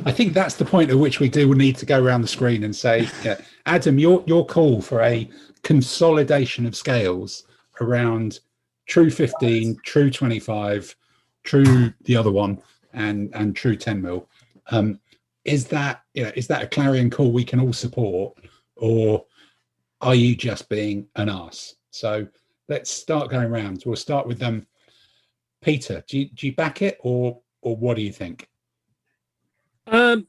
I think that's the point at which we do need to go around the screen and say, yeah, Adam, your call for a consolidation of scales around true 15, true 25, true the other one, and true 10 mil. Is that a clarion call we can all support, or are you just being an arse? So let's start going around. We'll start with Peter. Do you back it, or what do you think? I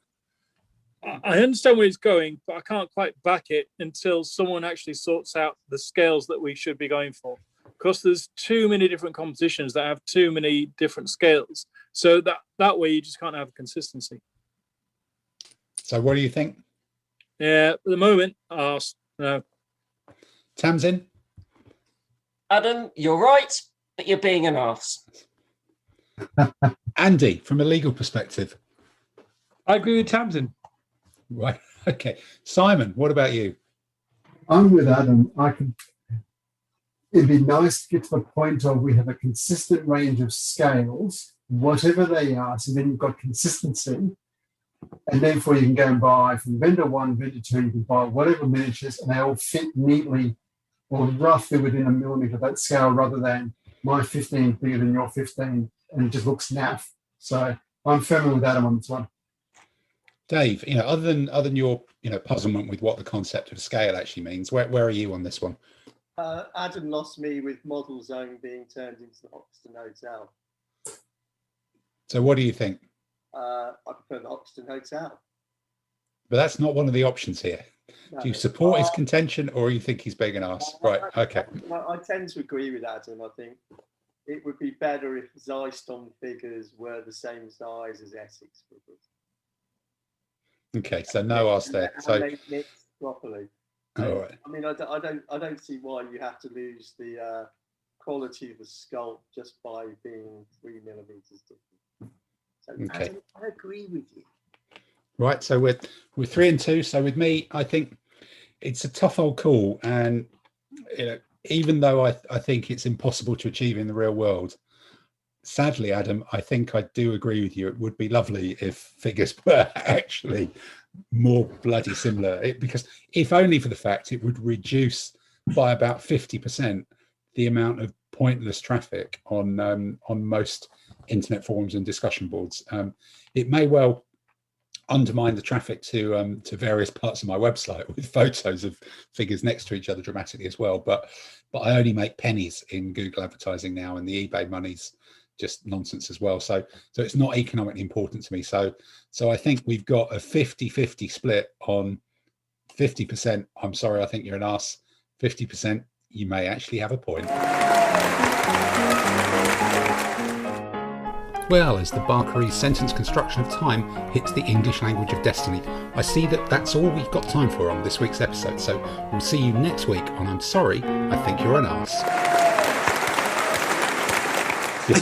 understand where it's going, but I can't quite back it until someone actually sorts out the scales that we should be going for. Because there's too many different compositions that have too many different scales. So that way you just can't have consistency. So what do you think? Yeah, at the moment, arse. No. Tamsin? Adam, you're right, but you're being an arse. Andy, from a legal perspective. I agree with Tamsin. Right. Okay. Simon, what about you? I'm with Adam. It'd be nice to get to the point of we have a consistent range of scales, whatever they are, so then you've got consistency. And therefore you can go and buy from vendor 1, vendor 2, you can buy whatever miniatures, and they all fit neatly or roughly within a millimetre of that scale, rather than my 15 bigger than your 15, and it just looks naff. So I'm firmly with Adam on this one. Dave, other than your puzzlement with what the concept of scale actually means, where are you on this one? Adam lost me with model zone being turned into the Hoxton Hotel. So what do you think? I prefer the Hoxton Hotel. But that's not one of the options here. No. Do you support his contention, or you think he's being an arse? Right, okay. I tend to agree with Adam. I think it would be better if Zyston figures were the same size as Essex figures. Okay, so no arse there. So they mix properly. all right. I mean, I don't see why you have to lose the quality of the sculpt just by being 3 millimeters different. So Okay. I agree with you. Right, so we're 3 and 2. So with me, I think it's a tough old call, and even though I think it's impossible to achieve in the real world, sadly, Adam, I think I do agree with you. It would be lovely if figures were actually more bloody similar, because if only for the fact it would reduce by about 50% the amount of pointless traffic on most internet forums and discussion boards. It may well undermine the traffic to various parts of my website with photos of figures next to each other dramatically as well. But I only make pennies in Google advertising now, and the eBay money's just nonsense as well. So it's not economically important to me. So I think we've got a 50-50 split on 50%. I'm sorry, I think you're an arse. 50%, you may actually have a point. Well, as the Barkery sentence construction of time hits the English language of destiny, I see that that's all we've got time for on this week's episode. So we'll see you next week on I'm Sorry, I Think You're an Arse.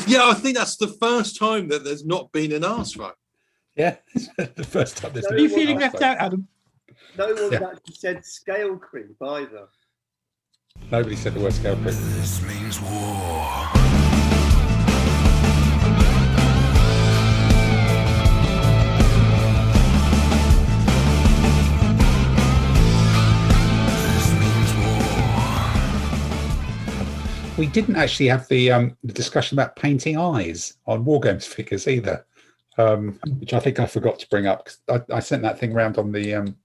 Yeah, I think that's the first time that there's not been an arse vote. Yeah, the first time there's Are been you an feeling arse left vote. out, Adam? No one's Yeah. actually said scale creep either. Nobody said the word scale creep. This means war. This means war. We didn't actually have the discussion about painting eyes on Wargames figures either, which I think I forgot to bring up. 'Cause I sent that thing around on the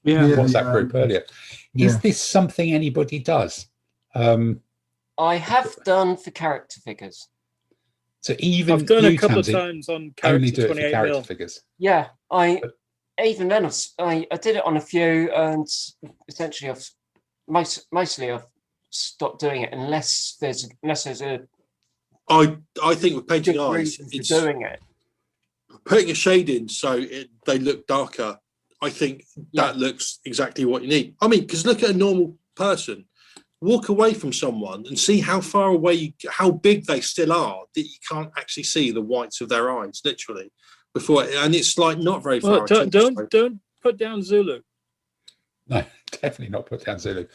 WhatsApp group earlier. Is this something anybody does? I have done for character figures. So even I've done you, a couple of Tamsin, times on only character do it for 28 character mil. figures. Yeah, even then I did it on a few, and essentially mostly I've stopped doing it unless there's a I think with painting good eyes, reason for it's doing it. putting a shade in so they look darker. I think Yeah. that looks exactly what you need. I mean, because look at a normal person. Walk away from someone and see how far away, how big they still are, that you can't actually see the whites of their eyes, literally, before. And it's like not very far. Well, at all. don't put down Zulu. No, definitely not put down Zulu.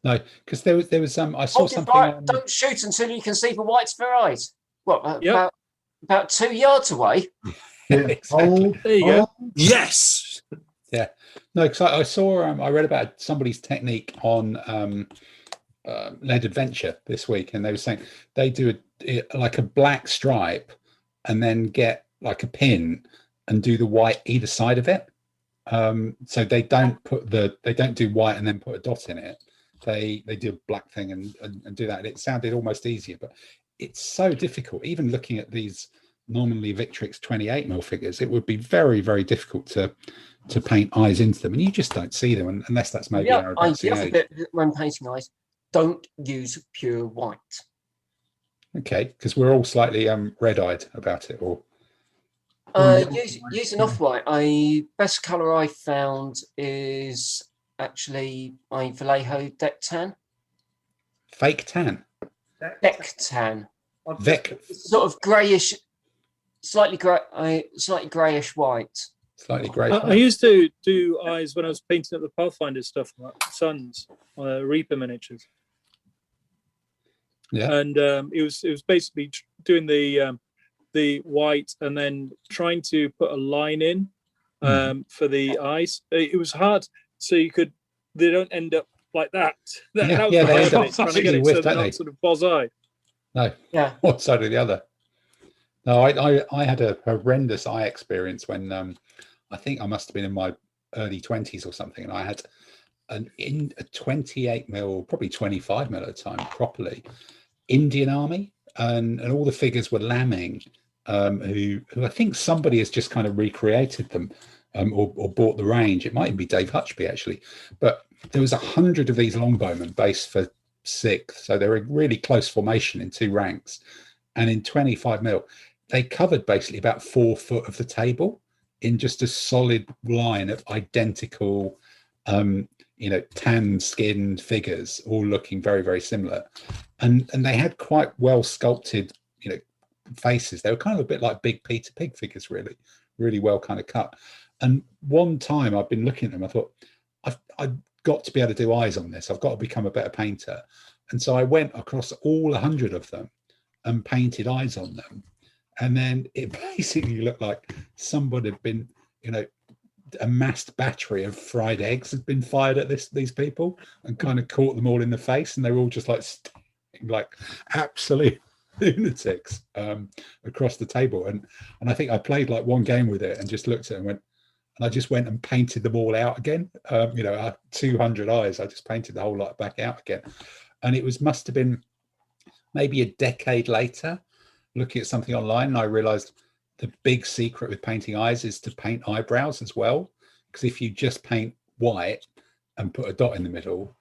No, because there was I saw Hold your something. fire, don't shoot until you can see the whites of their eyes. What? Yep. about 2 yards away. Yeah. Exactly. There you go. Yes. No, because I saw, I read about somebody's technique on Lead Adventure this week, and they were saying they do like a black stripe and then get like a pin and do the white either side of it. So they don't do white and then put a dot in it. They do a black thing and do that. And it sounded almost easier, but it's so difficult. Even looking at these normally Victrix 28mm figures, it would be very, very difficult to paint eyes into them, and you just don't see them unless that's maybe our advancing the other age. bit when painting eyes, don't use pure white. Okay, because we're all slightly red-eyed about it, or Use an off-white. Best colour I found is actually Vallejo deck tan. fake tan. Deck tan. Vec, Sort of greyish, slightly greyish white. slightly grey. I used to do eyes when I was painting up the Pathfinder stuff, like Suns on Reaper miniatures. Yeah. And it was basically doing the white and then trying to put a line in for the eyes. It was hard, so they don't end up like that. That was the hard bit, trying to get it so they're not sort of boz eye. No. Yeah. One side or the other. No, I had a horrendous eye experience when I think I must have been in my early 20s or something, and I had a 28mm, probably 25mm at the time, properly Indian Army, and all the figures were lambing, who I think somebody has just kind of recreated them, or bought the range. It might even be Dave Hutchby actually, but there was 100 of these longbowmen based for 6th, so they were a really close formation in 2 ranks, and in 25mm they covered basically about 4 foot of the table in just a solid line of identical tan skinned figures, all looking very, very similar, and they had quite well sculpted faces. They were kind of a bit like big Peter Pig figures, really, really well kind of cut. And one time I've been looking at them, I thought I've got to be able to do eyes on this. I've got to become a better painter. And so I went across all 100 of them and painted eyes on them. And then it basically looked like somebody had been, a massed battery of fried eggs had been fired at these people and kind of caught them all in the face. And they were all just like absolute lunatics across the table. And I think I played like one game with it and just looked at it and I just went and painted them all out again. 200 eyes. I just painted the whole lot back out again. And it must have been maybe a decade later, looking at something online, and I realized the big secret with painting eyes is to paint eyebrows as well. Because if you just paint white and put a dot in the middle,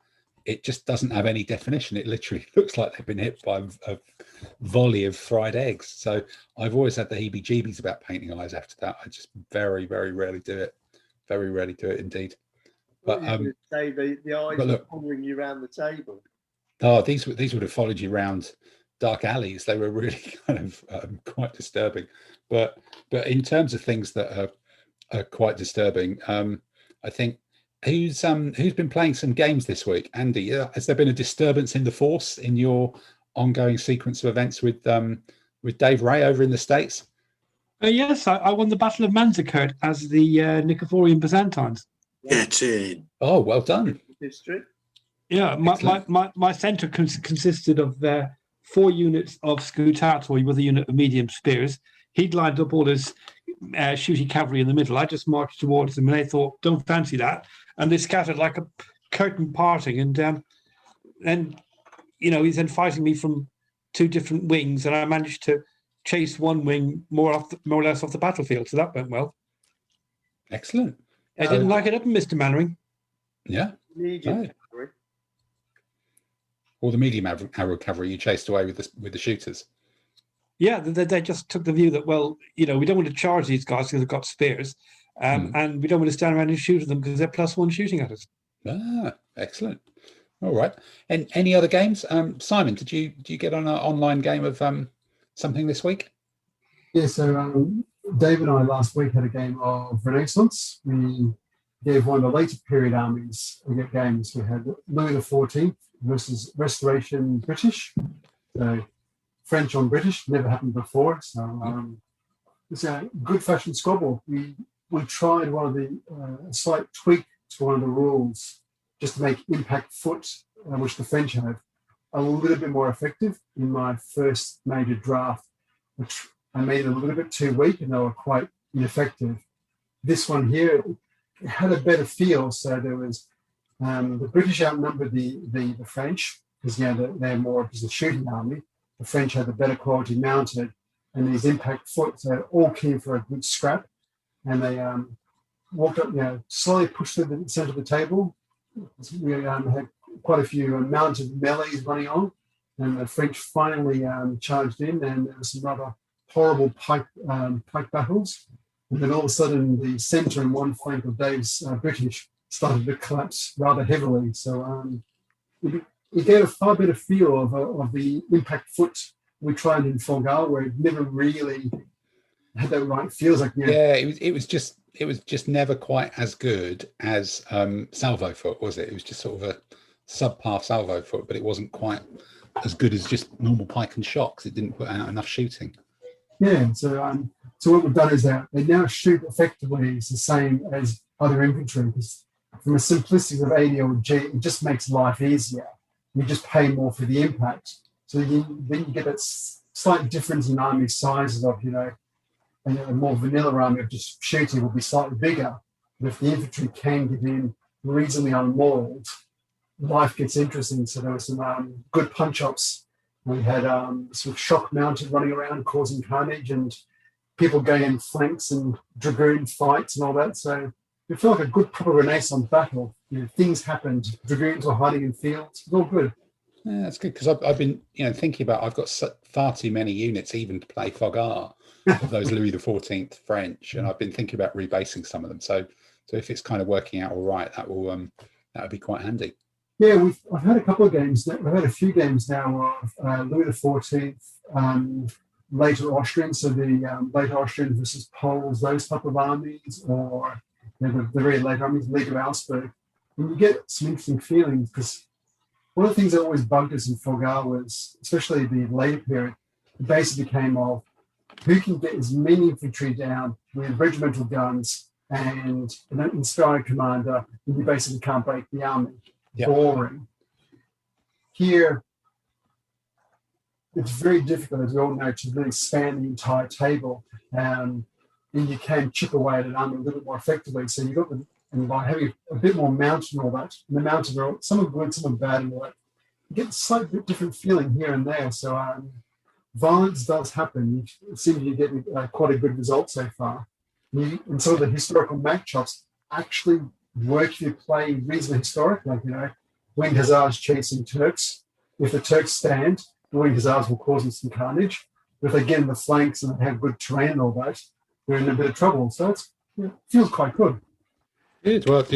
it just doesn't have any definition. It literally looks like they've been hit by a volley of fried eggs. So I've always had the heebie-jeebies about painting eyes after that. I just very, very rarely do it. Very rarely do it indeed. But say the eyes are following you around the table. Oh, these would have followed you around dark alleys. They were really kind of quite disturbing. But in terms of things that are quite disturbing, I think who's been playing some games this week? Andy, has there been a disturbance in the force in your ongoing sequence of events with Dave Ray over in the States? Yes, I won the Battle of Manzikert as the Nicoforian Byzantines. Get in. Oh, well done. History. Yeah, my centre consisted of 4 units of Scutari with a unit of medium spears. He'd lined up all his shooty cavalry in the middle. I just marched towards them, and they thought, "Don't fancy that," and they scattered like a curtain parting. And then, he's then fighting me from 2 different wings, and I managed to chase one wing more or less off the battlefield. So that went well. Excellent. I didn't like it up, Mr. Mannering. Yeah. Medium. Or the medium arrow cavalry you chased away with the shooters. Yeah, they just took the view that, we don't want to charge these guys because they've got spears, and we don't want to stand around and shoot at them because they're +1 shooting at us. Ah, excellent. All right. And any other games? Simon, did you get on an online game of something this week? Yeah, so Dave and I last week had a game of Renaissance. We gave one of the later period armies games. We had Louis XIV versus Restoration British. So French on British, never happened before. So it's a good fashion squabble. We tried one of the a slight tweak to one of the rules just to make impact foot, which the French have, a little bit more effective in my first major draft, which I made a little bit too weak and they were quite ineffective. This one here had a better feel. So there was the British outnumbered the French because they're more just a shooting army. The French had the better quality mounted, and these impact foot, so all keen for a good scrap. And they walked up, slowly pushed through the centre of the table. We had quite a few mounted melees running on, and the French finally charged in, and there was some rather horrible pike battles. And then all of a sudden, the centre and one flank of Dave's British started to collapse rather heavily. So it gave a far better feel of the impact foot we tried in Forgal, where it never really had that right feels like. Yeah, it was just never quite as good as salvo foot, was it? It was just sort of a subpar salvo foot, but it wasn't quite as good as just normal pike and shot because it didn't put out enough shooting. Yeah, so what we've done is that they now shoot effectively is the same as other infantry, because from a simplicity of ADLG, it just makes life easier. You just pay more for the impact. So then you get that slight difference in army sizes of, a more vanilla army of just shooting will be slightly bigger. But if the infantry can get in reasonably unmauled, life gets interesting. So there were some good punch-ups. We had some shock mounted running around causing carnage and people going in flanks and dragoon fights and all that. So it felt like a good proper Renaissance battle. Things happened. Dragoons were hiding in fields. It was all good. Yeah, that's good because I've been thinking about I've got far too many units even to play Fogar of those Louis XIV French, and I've been thinking about rebasing some of them. So if it's kind of working out all right, that would be quite handy. Yeah, I've had a couple of games. We've had a few games now of Louis XIV, later Austrian, so the later Austrian versus Poles, those type of armies, or the very late armies, League of Augsburg. And you get some interesting feelings because one of the things that always bugged us in Forgal was, especially the later period, it basically came of who can get as many infantry down with regimental guns and an inspired commander, and you basically can't break the army. Yep. Boring. Here, it's very difficult, as we all know, to really span the entire table, and you can chip away at an army a little bit more effectively. So you got and by having a bit more mountain and all that, and the mountains are some are good, some are bad, and all that, you get a slightly different feeling here and there. So violence does happen. It seems you get quite a good result so far. And so the historical matchups actually work if you play reasonably historic, like, winged hussars chasing Turks. If the Turks stand, the winged hussars will cause them some carnage. But if they get in the flanks and they have good terrain and all that, they're in a bit of trouble. So it feels quite good. Good. Well,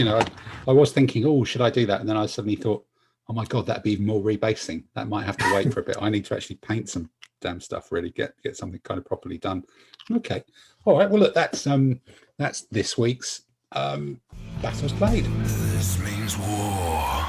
I was thinking, should I do that? And then I suddenly thought, oh my God, that'd be even more rebasing. That might have to wait for a bit. I need to actually paint some damn stuff, really get something kind of properly done. Okay. All right. Well, look, that's this week's Battles Played. This means war.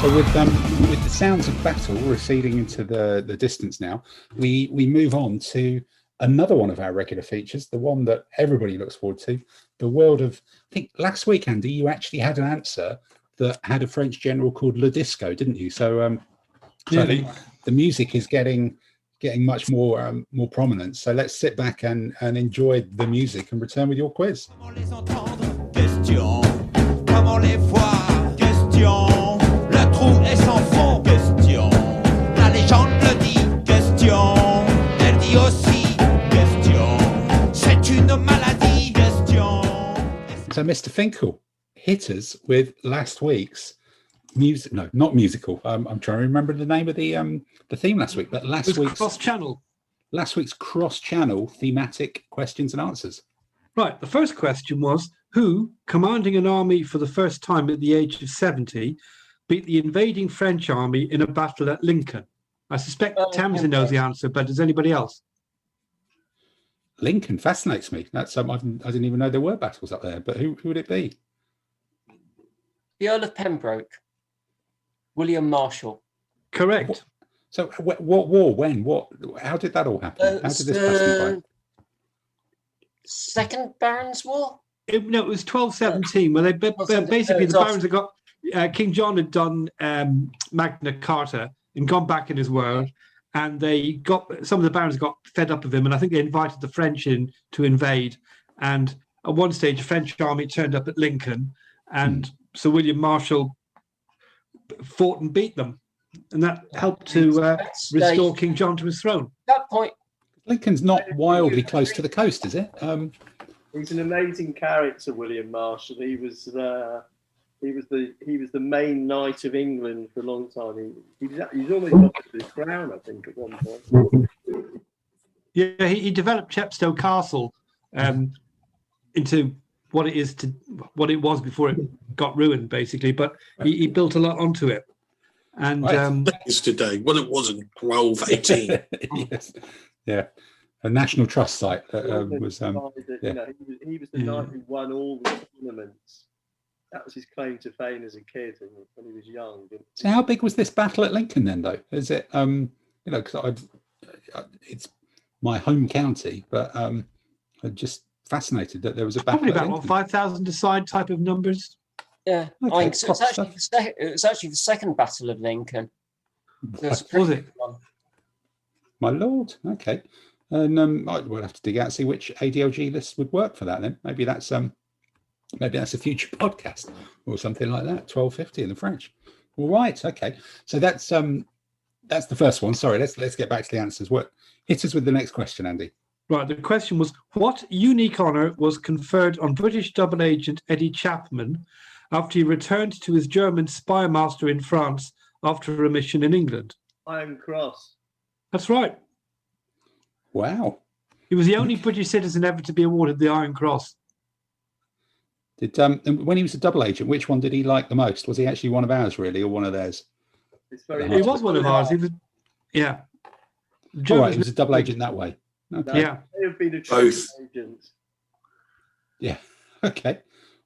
So with the sounds of battle receding into the distance now, we move on to another one of our regular features, the one that everybody looks forward to, the world of, I think last week, Andy, you actually had an answer that had a French general called Le Disco, didn't you? So, the music is getting much more prominent. So let's sit back and enjoy the music and return with your quiz. Est sans fond, question. La légende le dit, question. Elle dit aussi, question. C'est une maladie, question. So, Mr. Finkel, hit us with last week's music. No, not musical. I'm trying to remember the name of the theme last week, but last week's cross-channel. Last week's cross-channel thematic questions and answers. Right. The first question was, who, commanding an army for the first time at the age of 70, beat the invading French army in a battle at Lincoln? I suspect Tamsin knows the answer, but does anybody else? Lincoln fascinates me. That's I didn't even know there were battles up there. But who would it be? The Earl of Pembroke, William Marshall. Correct. So what war? When? What? How did that all happen? How did this pass by? Second Barons' War. It was 1217, where they basically the barons had got King John had done Magna Carta and gone back in his word, and they got some of the barons got fed up of him, and I think they invited the French in to invade. And at one stage, a French army turned up at Lincoln, and Sir William Marshall fought and beat them, and that helped to restore King John to his throne. At that point, Lincoln's not wildly close to the coast, is it? He's an amazing character, William Marshall. He was the main knight of England for a long time. He's almost got to the crown, I think, at one point. Yeah, he developed Chepstow Castle into what it was before it got ruined, basically. But he built a lot onto it. And today, well, it wasn't 1218. Yes. Yeah. A National Trust site was. He was the knight who won all the tournaments. That was his claim to fame as a kid when he was young. So, how big was this battle at Lincoln then, though? Is it, because it's my home county, but I'm just fascinated that there was a battle. Probably about what, 5,000 aside type of numbers. Yeah, Okay, I think so. It's actually the second Battle of Lincoln. Was it? One. My lord. Okay. And we'll have to dig out and see which ADLG list would work for that. Then maybe that's a future podcast or something like that. 1250 in the French. All right. Okay. So that's the first one. Sorry. Let's get back to the answers. Hit us with the next question, Andy. Right. The question was, what unique honour was conferred on British double agent Eddie Chapman after he returned to his German spy master in France after a mission in England? Iron Cross. That's right. Wow. He was the only British citizen ever to be awarded the Iron Cross. Did when he was a double agent, which one did he like the most? Was he actually one of ours, really, or one of theirs? He was one of ours. He was, yeah. All right, he was a double agent that way. Okay. Yeah. They have been a both agents. Yeah. Okay.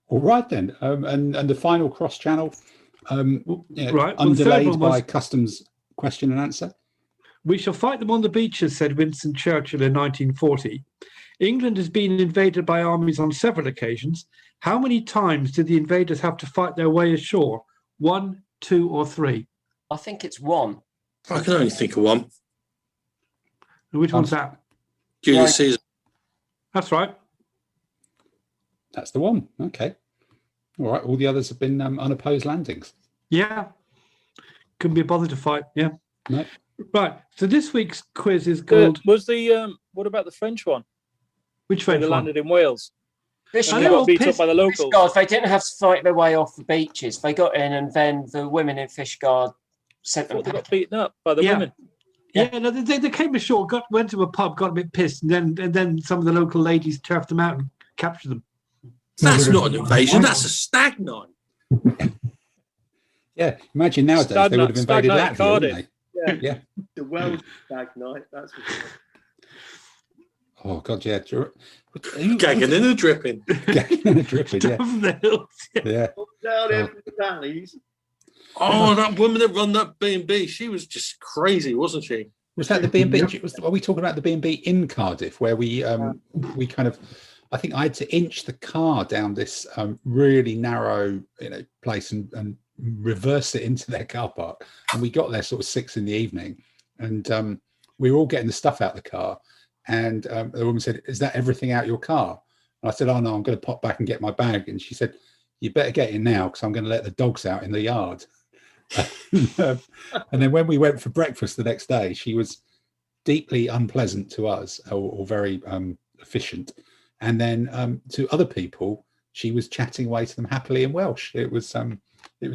All right then. And the final cross channel, right. Underlaid by customs question and answer. We shall fight them on the beaches, said Winston Churchill in 1940. England has been invaded by armies on several occasions. How many times did the invaders have to fight their way ashore? 1, 2, or 3? I think it's 1. I can only think of one. Which one's that? Julius Caesar. That's right. That's the one. Okay. All right. All the others have been unopposed landings. Yeah. Couldn't be bothered to fight. Yeah. No. Right. So this week's quiz is called. Was the what about the French one? Which French they one? landed in Wales. They got beat up by the locals. Fishguard, they didn't have to fight their way off the beaches. They got in, and then the women in Fishguard sent them. They got beaten up by the women. Yeah, no, they came ashore, went to a pub, got a bit pissed, and then some of the local ladies turfed them out and captured them. That's not an invasion. That's a stag night. Yeah, imagine nowadays they would have invaded Latvia, wouldn't they? Yeah. The Welsh stag night. That's what it was. Oh God, yeah. Gagging and a dripping. Gagging and a dripping. Yeah. From the hills. Yeah. Down there from the valleys. Oh, that woman that run that B&B, she was just crazy, wasn't she? Was that the B&B? Are we talking about the B&B in Cardiff, where we kind of, I think I had to inch the car down this really narrow, place and reverse it into their car park, and we got there sort of 6 PM, and we were all getting the stuff out the car, and the woman said, "Is that everything out your car?" And I said, "Oh no, I'm going to pop back and get my bag." And she said, "You better get in now because I'm going to let the dogs out in the yard." And then when we went for breakfast the next day, she was deeply unpleasant to us, or very efficient, and then to other people she was chatting away to them happily in Welsh. It was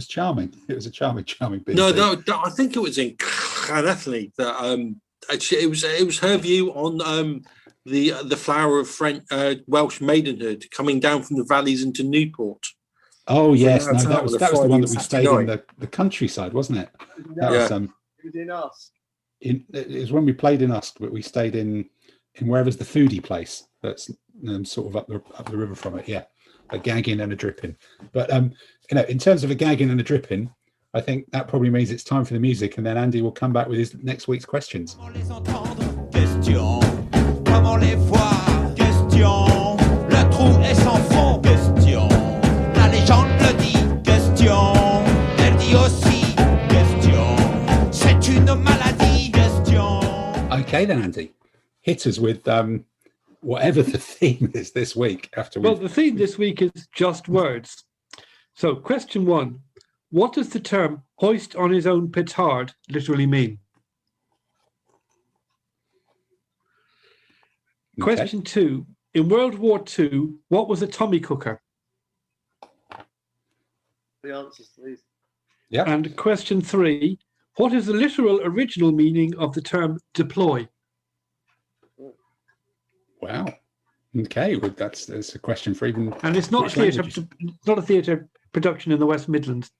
charming. It was a charming B&B. No, I think it was in Llanelli that it was her view on the flower of French Welsh maidenhood coming down from the valleys into Newport. Oh yes, no, that was the one that we stayed in the countryside, wasn't it? That was it was in Usk. It was when we played in Usk, but we stayed in wherever's the foodie place. that's sort of up the river from it. Yeah, a gagging and a dripping. But in terms of a gagging and a dripping, I think that probably means it's time for the music, and then Andy will come back with his next week's questions. Question. Comment les voir? Question. Le trou est sans fond? Question. La légende le dit? Question. Elle dit aussi? Question. C'est une maladie? Question. Okay then, Andy, hit us with whatever the theme is this week. Well, the theme this week is just words. So, question 1. What does the term hoist on his own petard literally mean? Okay. Question 2. In World War II, what was a Tommy cooker? The answers, please. Yeah. And question 3. What is the literal original meaning of the term deploy? Wow. Okay, well, that's a question for even. And it's not a theatre production in the West Midlands.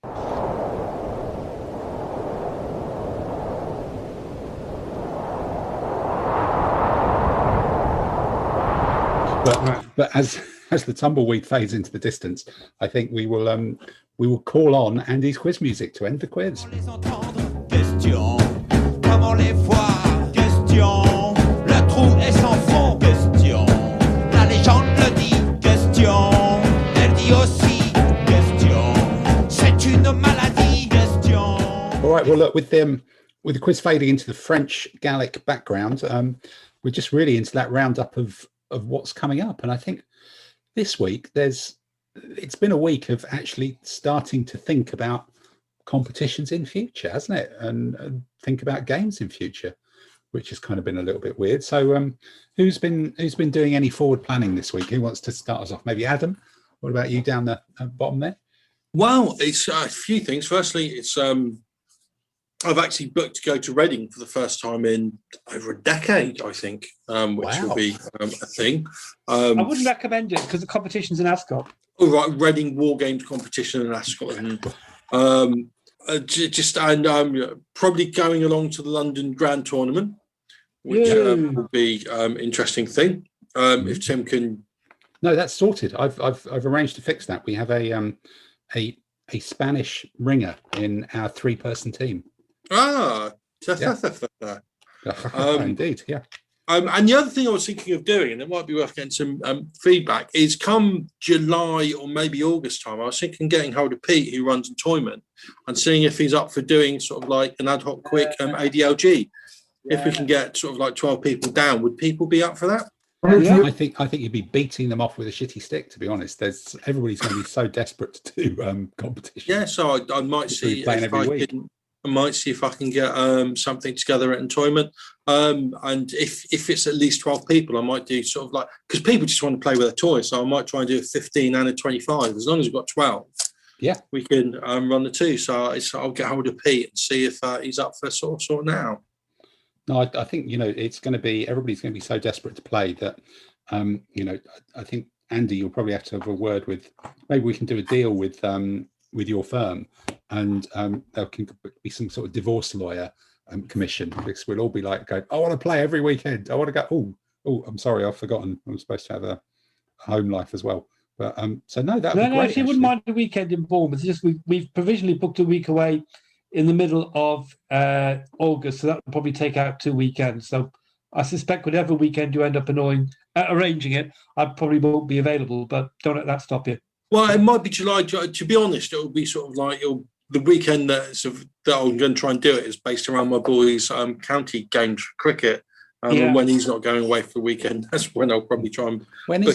But as the tumbleweed fades into the distance, I think we will call on Andy's quiz music to end the quiz. Question. Comment les voir? Question. Le trou est sans fond? Question. La légende le dit? Question. Elle dit aussi? Question. C'est une maladie? Question. All right. Well, look, with the quiz fading into the French Gallic background, we're just really into that roundup of what's coming up, and I think this week it's been a week of actually starting to think about competitions in future, hasn't it, and think about games in future, which has kind of been a little bit weird. So who's been doing any forward planning this week? Who wants to start us off? Maybe Adam. What about you down the bottom there? Well, it's a few things. Firstly, it's I've actually booked to go to Reading for the first time in over a decade, I think, which will be a thing. I wouldn't recommend it because the competition's in Ascot. Oh, right, Reading War Games competition in Ascot. I'm probably going along to the London Grand Tournament, which will be interesting thing. If Tim can. No, that's sorted. I've arranged to fix that. We have a Spanish ringer in our 3-person team. Indeed, yeah. And the other thing I was thinking of doing, and it might be worth getting some feedback, is come July or maybe August time, I was thinking getting hold of Pete, who runs Toyman, and seeing if he's up for doing sort of like an ad hoc quick ADLG. Yeah. If we can get sort of like 12 people down, would people be up for that? Yeah. I think you'd be beating them off with a shitty stick, to be honest. Everybody's going to be so desperate to do competition. Yeah, so I might see if I can get something together at Entoyment. And if it's at least 12 people, I might do sort of like, because people just want to play with a toy, so I might try and do a 15 and a 25. As long as we've got 12, yeah, we can run the two. So I'll get hold of Pete and see if he's up for sort of now. No, I think, it's going to be, everybody's going to be so desperate to play that, I think, Andy, you'll probably have to have a word with, maybe we can do a deal with your firm, and there can be some sort of divorce lawyer commission, because we'll all be like going, I want to play every weekend. I want to go, oh, I'm sorry, I've forgotten. I'm supposed to have a home life as well. But so no, that would be great. Actually, wouldn't mind a weekend in Bournemouth. It's just we've provisionally booked a week away in the middle of August, so that will probably take out 2 weekends. So I suspect whatever weekend you end up arranging it, I probably won't be available, but don't let that stop you. Well, it might be July. To be honest, it will be sort of like the weekend that I'm going to try and do it is based around my boys' county games for cricket. And when he's not going away for the weekend, that's when I'll probably try and book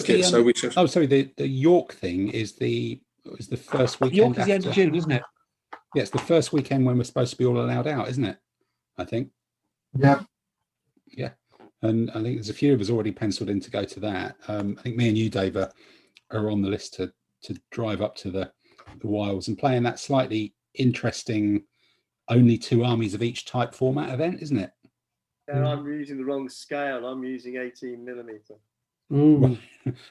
it. The York thing is the first weekend. York is the end of June, isn't it? Yeah, it's the first weekend when we're supposed to be all allowed out, isn't it? I think. Yeah. Yeah. And I think there's a few of us already penciled in to go to that. I think me and you, Dave, are on the list to drive up to the wilds and play in that slightly interesting only 2 armies of each type format event, isn't it? Yeah, I'm using the wrong scale. I'm using 18mm.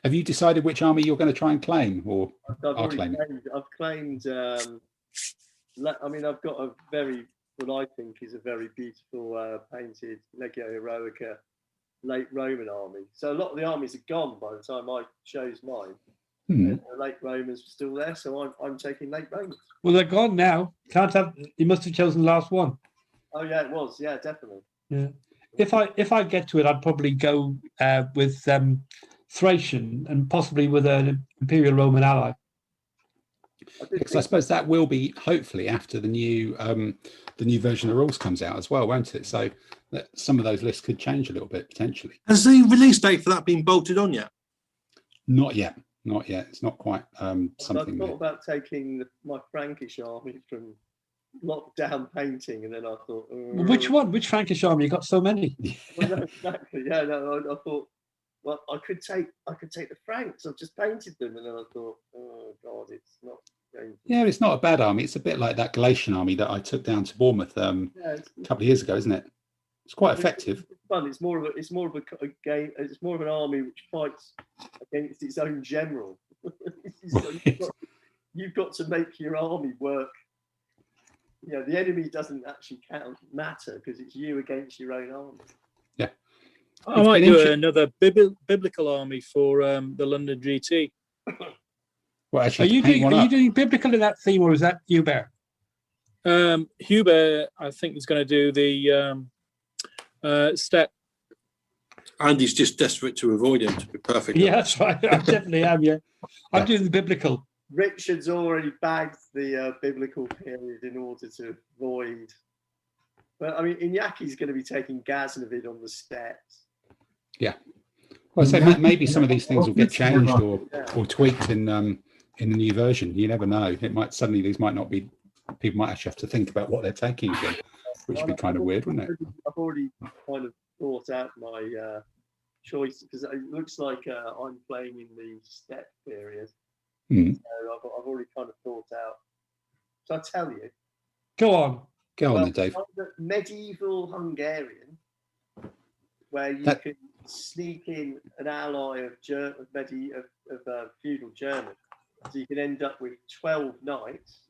Have you decided which army you're going to try and claim, or are claiming? I've claimed. I've got what I think is a very beautiful painted Legio Heroica late Roman army. So a lot of the armies are gone by the time I chose mine. Hmm. And the late Romans were still there, so I'm taking late Romans. Well, they're gone now. Can't have. You must have chosen the last one. Oh yeah, it was. Yeah, definitely. Yeah. If I get to it, I'd probably go with Thracian and possibly with an Imperial Roman ally. Because I suppose that will be hopefully after the new version of the rules comes out as well, won't it? So that some of those lists could change a little bit potentially. Has the release date for that been bolted on yet? Not yet. Not yet. It's not quite I something. thought about taking my Frankish army from lockdown painting, and then I thought, Which one? Which Frankish army? You got so many. Well, no, exactly. Yeah, no. I thought, well, I could take the Franks. I've just painted them, and then I thought, oh God, it's not going to... Yeah, it's not a bad army. It's a bit like that Galatian army that I took down to Bournemouth a couple of years ago, isn't it? It's quite effective. It's fun. It's more of a game. It's more of an army which fights against its own general. You've got to make your army work. You know, the enemy doesn't actually matter because it's you against your own army. Yeah. I might do another biblical army for the London GT. Well, Are you doing biblical in that theme, or is that Hubert? Hubert, I think, is going to do the step. Andy's just desperate to avoid him, to be perfect. Yeah, that's right. I definitely am. Yeah, I'm doing the biblical. Richard's already bagged the biblical period in order to avoid. But I mean, Inyaki's going to be taking Ghaznavid on the steps. Yeah. Well, so maybe some of these things will get changed or tweaked in the new version. You never know. It might suddenly these might not be. People might actually have to think about what they're taking again, which would be kind of weird, wouldn't it? I've already kind of thought out my choice because it looks like I'm playing in the steppe period. Hmm. So I've already kind of thought out. So I'll tell you. Go on. Go on, then, Dave. Medieval Hungarian, where you can sneak in an ally of feudal German, so you can end up with 12 knights.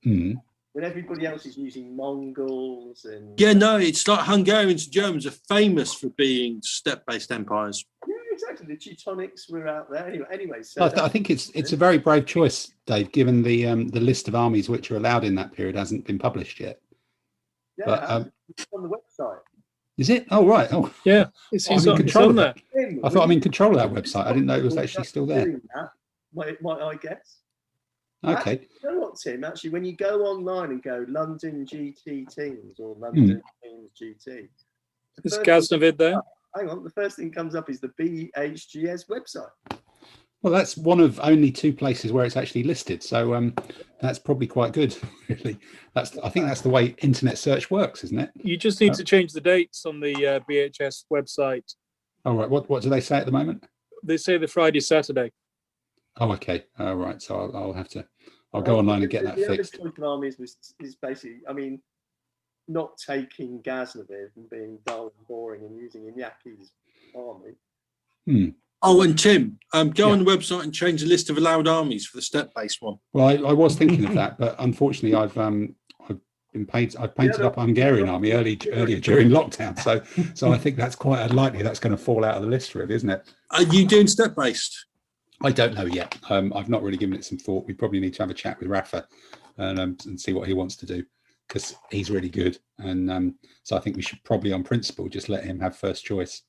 Hmm. When everybody else is using Mongols and It's like Hungarians and Germans are famous for being steppe-based empires. Yeah, exactly. The Teutonics were out there anyway. So I think it's a very brave choice, Dave, given the list of armies which are allowed in that period hasn't been published yet. Yeah, but, it's on the website. Is it? Oh, right. Oh, yeah. It's in control of that. I thought I'm in control of that Tim, website. I didn't know it was actually still there. Might I guess? Okay. You know what, Tim? Actually, when you go online and go London GT teams or London teams GT, is Ghaznavid there? Hang on, the first thing comes up is the BHGS website. Well, that's one of only 2 places where it's actually listed, so that's probably quite good. Really, I think that's the way internet search works, isn't it? You just need to change the dates on the BHS website. All right. What do they say at the moment? They say the Friday, Saturday. Oh, okay. All right. So I'll go online and get that fixed. The other armies is basically, I mean, not taking Ghaznavid and being dull and boring and using Inyaki's army. Hmm. Oh, and Tim, go on the website and change the list of allowed armies for the step-based one. Well, I was thinking of that, but unfortunately, I've painted up a Hungarian army earlier during lockdown, so I think that's quite unlikely that's going to fall out of the list, really, isn't it? Are you doing step-based? I don't know yet. I've not really given it some thought. We probably need to have a chat with Rafa and see what he wants to do, because he's really good, and so I think we should probably, on principle, just let him have first choice.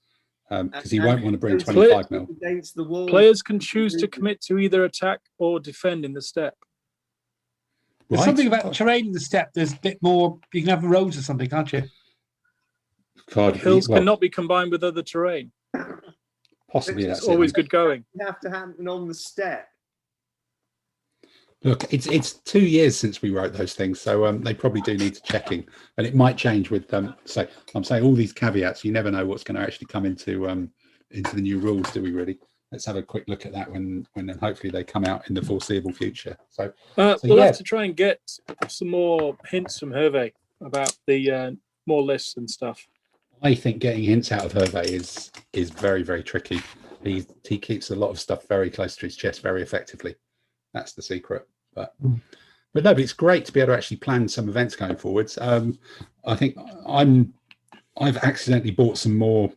Because he won't want to bring 25 mil. Against the wall. Players can choose to commit to either attack or defend in the steppe. There's something about terrain in the steppe. There's a bit more. You can have roads or something, can't you? Hills cannot be combined with other terrain. Possibly, it's always good going. You have to happen on the steppe. Look, it's 2 years since we wrote those things, so they probably do need checking, and it might change with them. So I'm saying all these caveats. You never know what's going to actually come into the new rules, do we? Really? Let's have a quick look at that when hopefully they come out in the foreseeable future. So we'll have to try and get some more hints from Hervé about the more lists and stuff. I think getting hints out of Hervé is very, very tricky. He keeps a lot of stuff very close to his chest very effectively. That's the secret. But it's great to be able to actually plan some events going forwards. I think I'm I've accidentally bought some more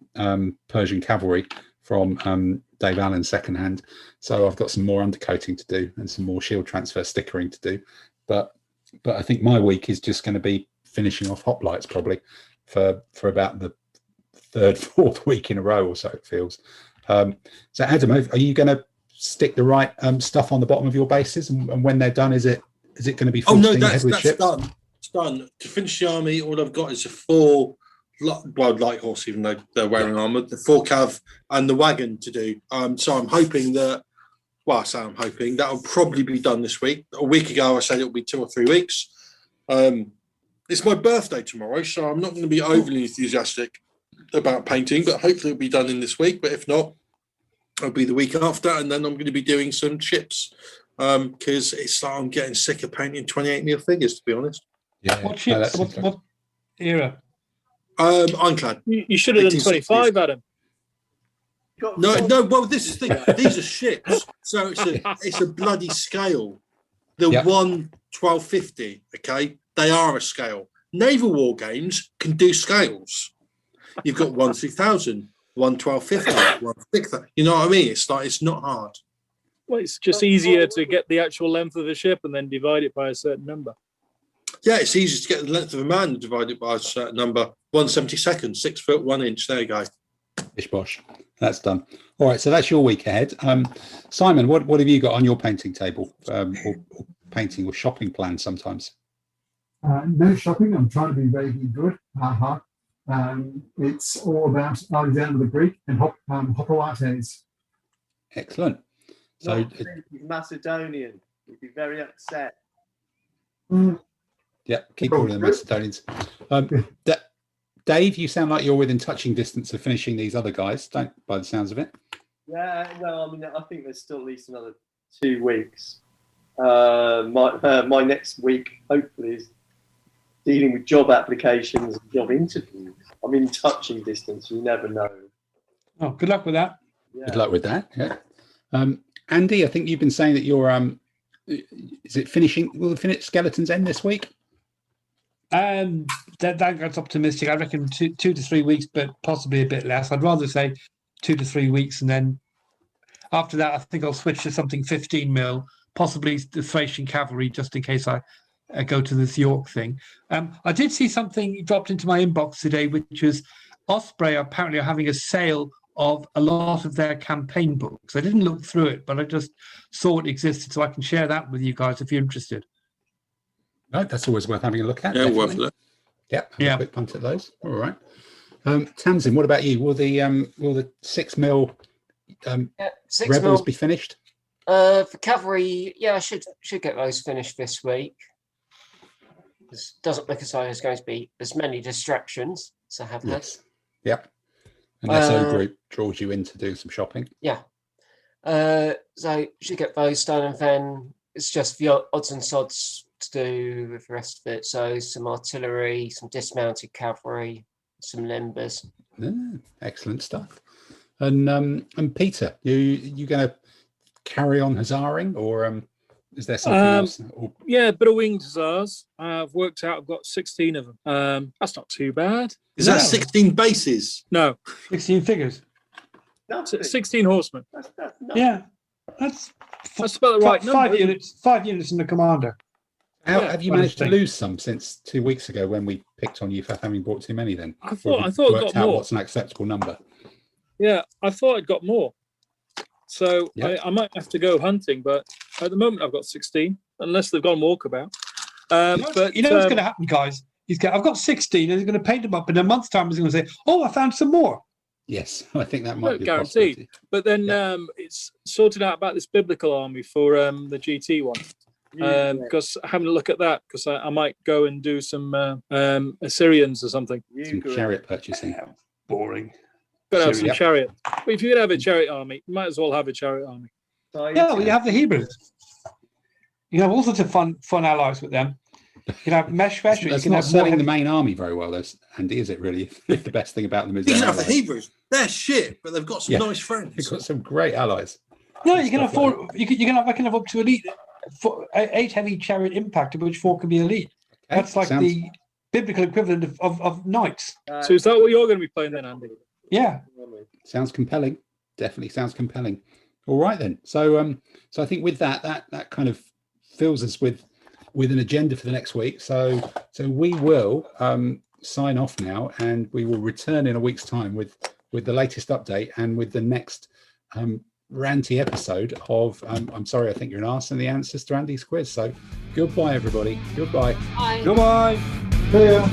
Persian cavalry from Dave Allen secondhand, so I've got some more undercoating to do and some more shield transfer stickering to do. But I think my week is just going to be finishing off hoplites probably for about the third, fourth week in a row or so it feels. So Adam, are you going to stick the right stuff on the bottom of your bases, and when they're done, is it going to be full steam ahead with ships? Done. It's done. To finish the army, all I've got is a 4 light horse, even though they're wearing armour, the 4 cav and the wagon to do. So I'm hoping that. Well, I say I'm hoping that'll probably be done this week. A week ago, I said it'll be 2 or 3 weeks. It's my birthday tomorrow, so I'm not going to be overly enthusiastic about painting, but hopefully it'll be done in this week. But if not, it'll be the week after, and then I'm going to be doing some ships because it's like I'm getting sick of painting 28mm figures, to be honest. Yeah. What ships? What era? Ironclad. You should have done 25, Adam. No. Well, this is the thing. These are ships, so it's a bloody scale. The 1/1250. Okay, they are a scale. Naval war games can do scales. You've got 1/3000, 1/1250, 1/6000. You know what I mean? It's like it's not hard. Well, it's just easier to get the actual length of the ship and then divide it by a certain number. Yeah, it's easier to get the length of a man and divide it by a certain number. 1/72, 6 foot 1 inch. There you go. Bish bosh. That's done. All right, so that's your week ahead. Simon, what have you got on your painting table, or painting or shopping plan sometimes? No shopping. I'm trying to be vaguely good. It's all about Alexander the Greek and hoplites. Excellent. So he's Macedonian. He'd be very upset. Yeah, keep all of the Macedonians. Dave, you sound like you're within touching distance of finishing these other guys, don't, by the sounds of it. Yeah, well, I mean, I think there's still at least another 2 weeks. My next week, hopefully, is dealing with job applications and job interviews. I'm in touching distance. You never know. Oh, good luck with that. Yeah. Good luck with that. Yeah. Andy, I think you've been saying that you're. Is it finishing? Will the skeletons end this week? That's optimistic. I reckon 2 to 3 weeks, but possibly a bit less. I'd rather say 2 to 3 weeks, and then after that, I think I'll switch to something 15mm, possibly the Thracian cavalry, just in case I go to this York thing. I did see something dropped into my inbox today, which was Osprey apparently are having a sale of a lot of their campaign books. I didn't look through it, but I just saw it existed, so I can share that with you guys if you're interested. No, that's always worth having a look at. Yeah, definitely. worth it. Yeah, a quick punt at those. All right. Tamsin, what about you? Will the 6mm rebels be finished? For cavalry, yeah, I should get those finished this week. This doesn't look as though there's going to be as many distractions as I have had. Yep. Unless O Group draws you in to do some shopping. Yeah. So should get those done, and then it's just the odds and sods to do with the rest of it. So some artillery, some dismounted cavalry, some limbers. Excellent stuff. And Peter, you going to carry on huzaring, or is there something else? Yeah, a bit of winged hussars. I've worked out I've got 16 of them. That's not too bad. Is that 16 bases? No. 16 figures. 16 horsemen. Yeah, that's about the right number. 5 units in the commander. Have you managed to lose some since 2 weeks ago when we picked on you for having bought too many? Then I thought worked I got more. What's an acceptable number? Yeah, I thought I'd got more. So I might have to go hunting, but at the moment I've got 16, unless they've gone walkabout. But you know what's going to happen, guys? I've got 16, and he's going to paint them up. In a month's time, he's going to say, "Oh, I found some more." Yes, I think that might be guaranteed. But then it's sorted out about this biblical army for the GT one. Because having a look at that, because I might go and do some Assyrians or something. Some chariot purchasing. Boring. Gotta have some chariot. But if you're gonna have a chariot army, you might as well have a chariot army. Yeah, well, you have the Hebrews. You have all sorts of fun allies with them. You can have Meshvesh. That's not serving the main army very well, though, Andy, is it really? The best thing about them is you can have the Hebrews. They're shit, but they've got some nice friends. They've got some great allies. No, you can have 4. You can have up to elite 8 heavy chariot impact, of which 4 can be elite. Okay. That's like biblical equivalent of knights. So is that what you're going to be playing then, Andy? Yeah. Sounds compelling. Definitely sounds compelling. All right then. So so I think with that kind of fills us with an agenda for the next week. So we will sign off now, and we will return in a week's time with the latest update and with the next ranty episode of I'm sorry, I think you're an arse, and the answers to Andy's quiz. So goodbye, everybody. Goodbye. Bye. Goodbye. Yeah.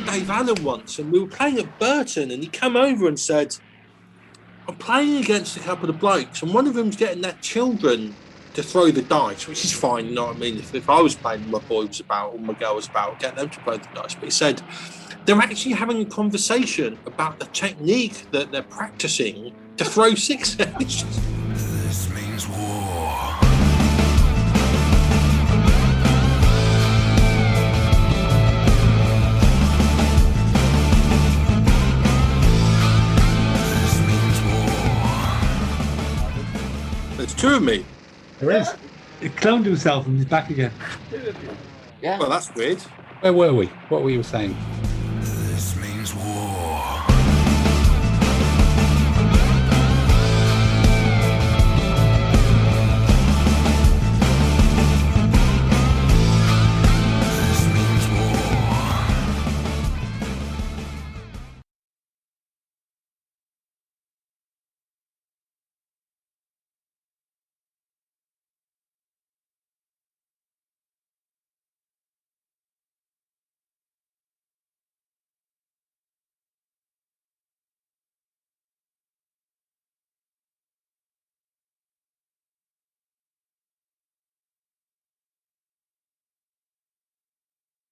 Dave Allen once, and we were playing at Burton, and he came over and said, I'm playing against a couple of blokes, and one of them's getting their children to throw the dice, which is fine, you know what I mean? If I was playing, my boy was about, or my girl was about, get them to play the dice. But he said they're actually having a conversation about the technique that they're practicing to throw sixes. This means war. There's two of me. There is. He cloned himself and he's back again. Yeah. Well, that's weird. Where were we? What were you saying?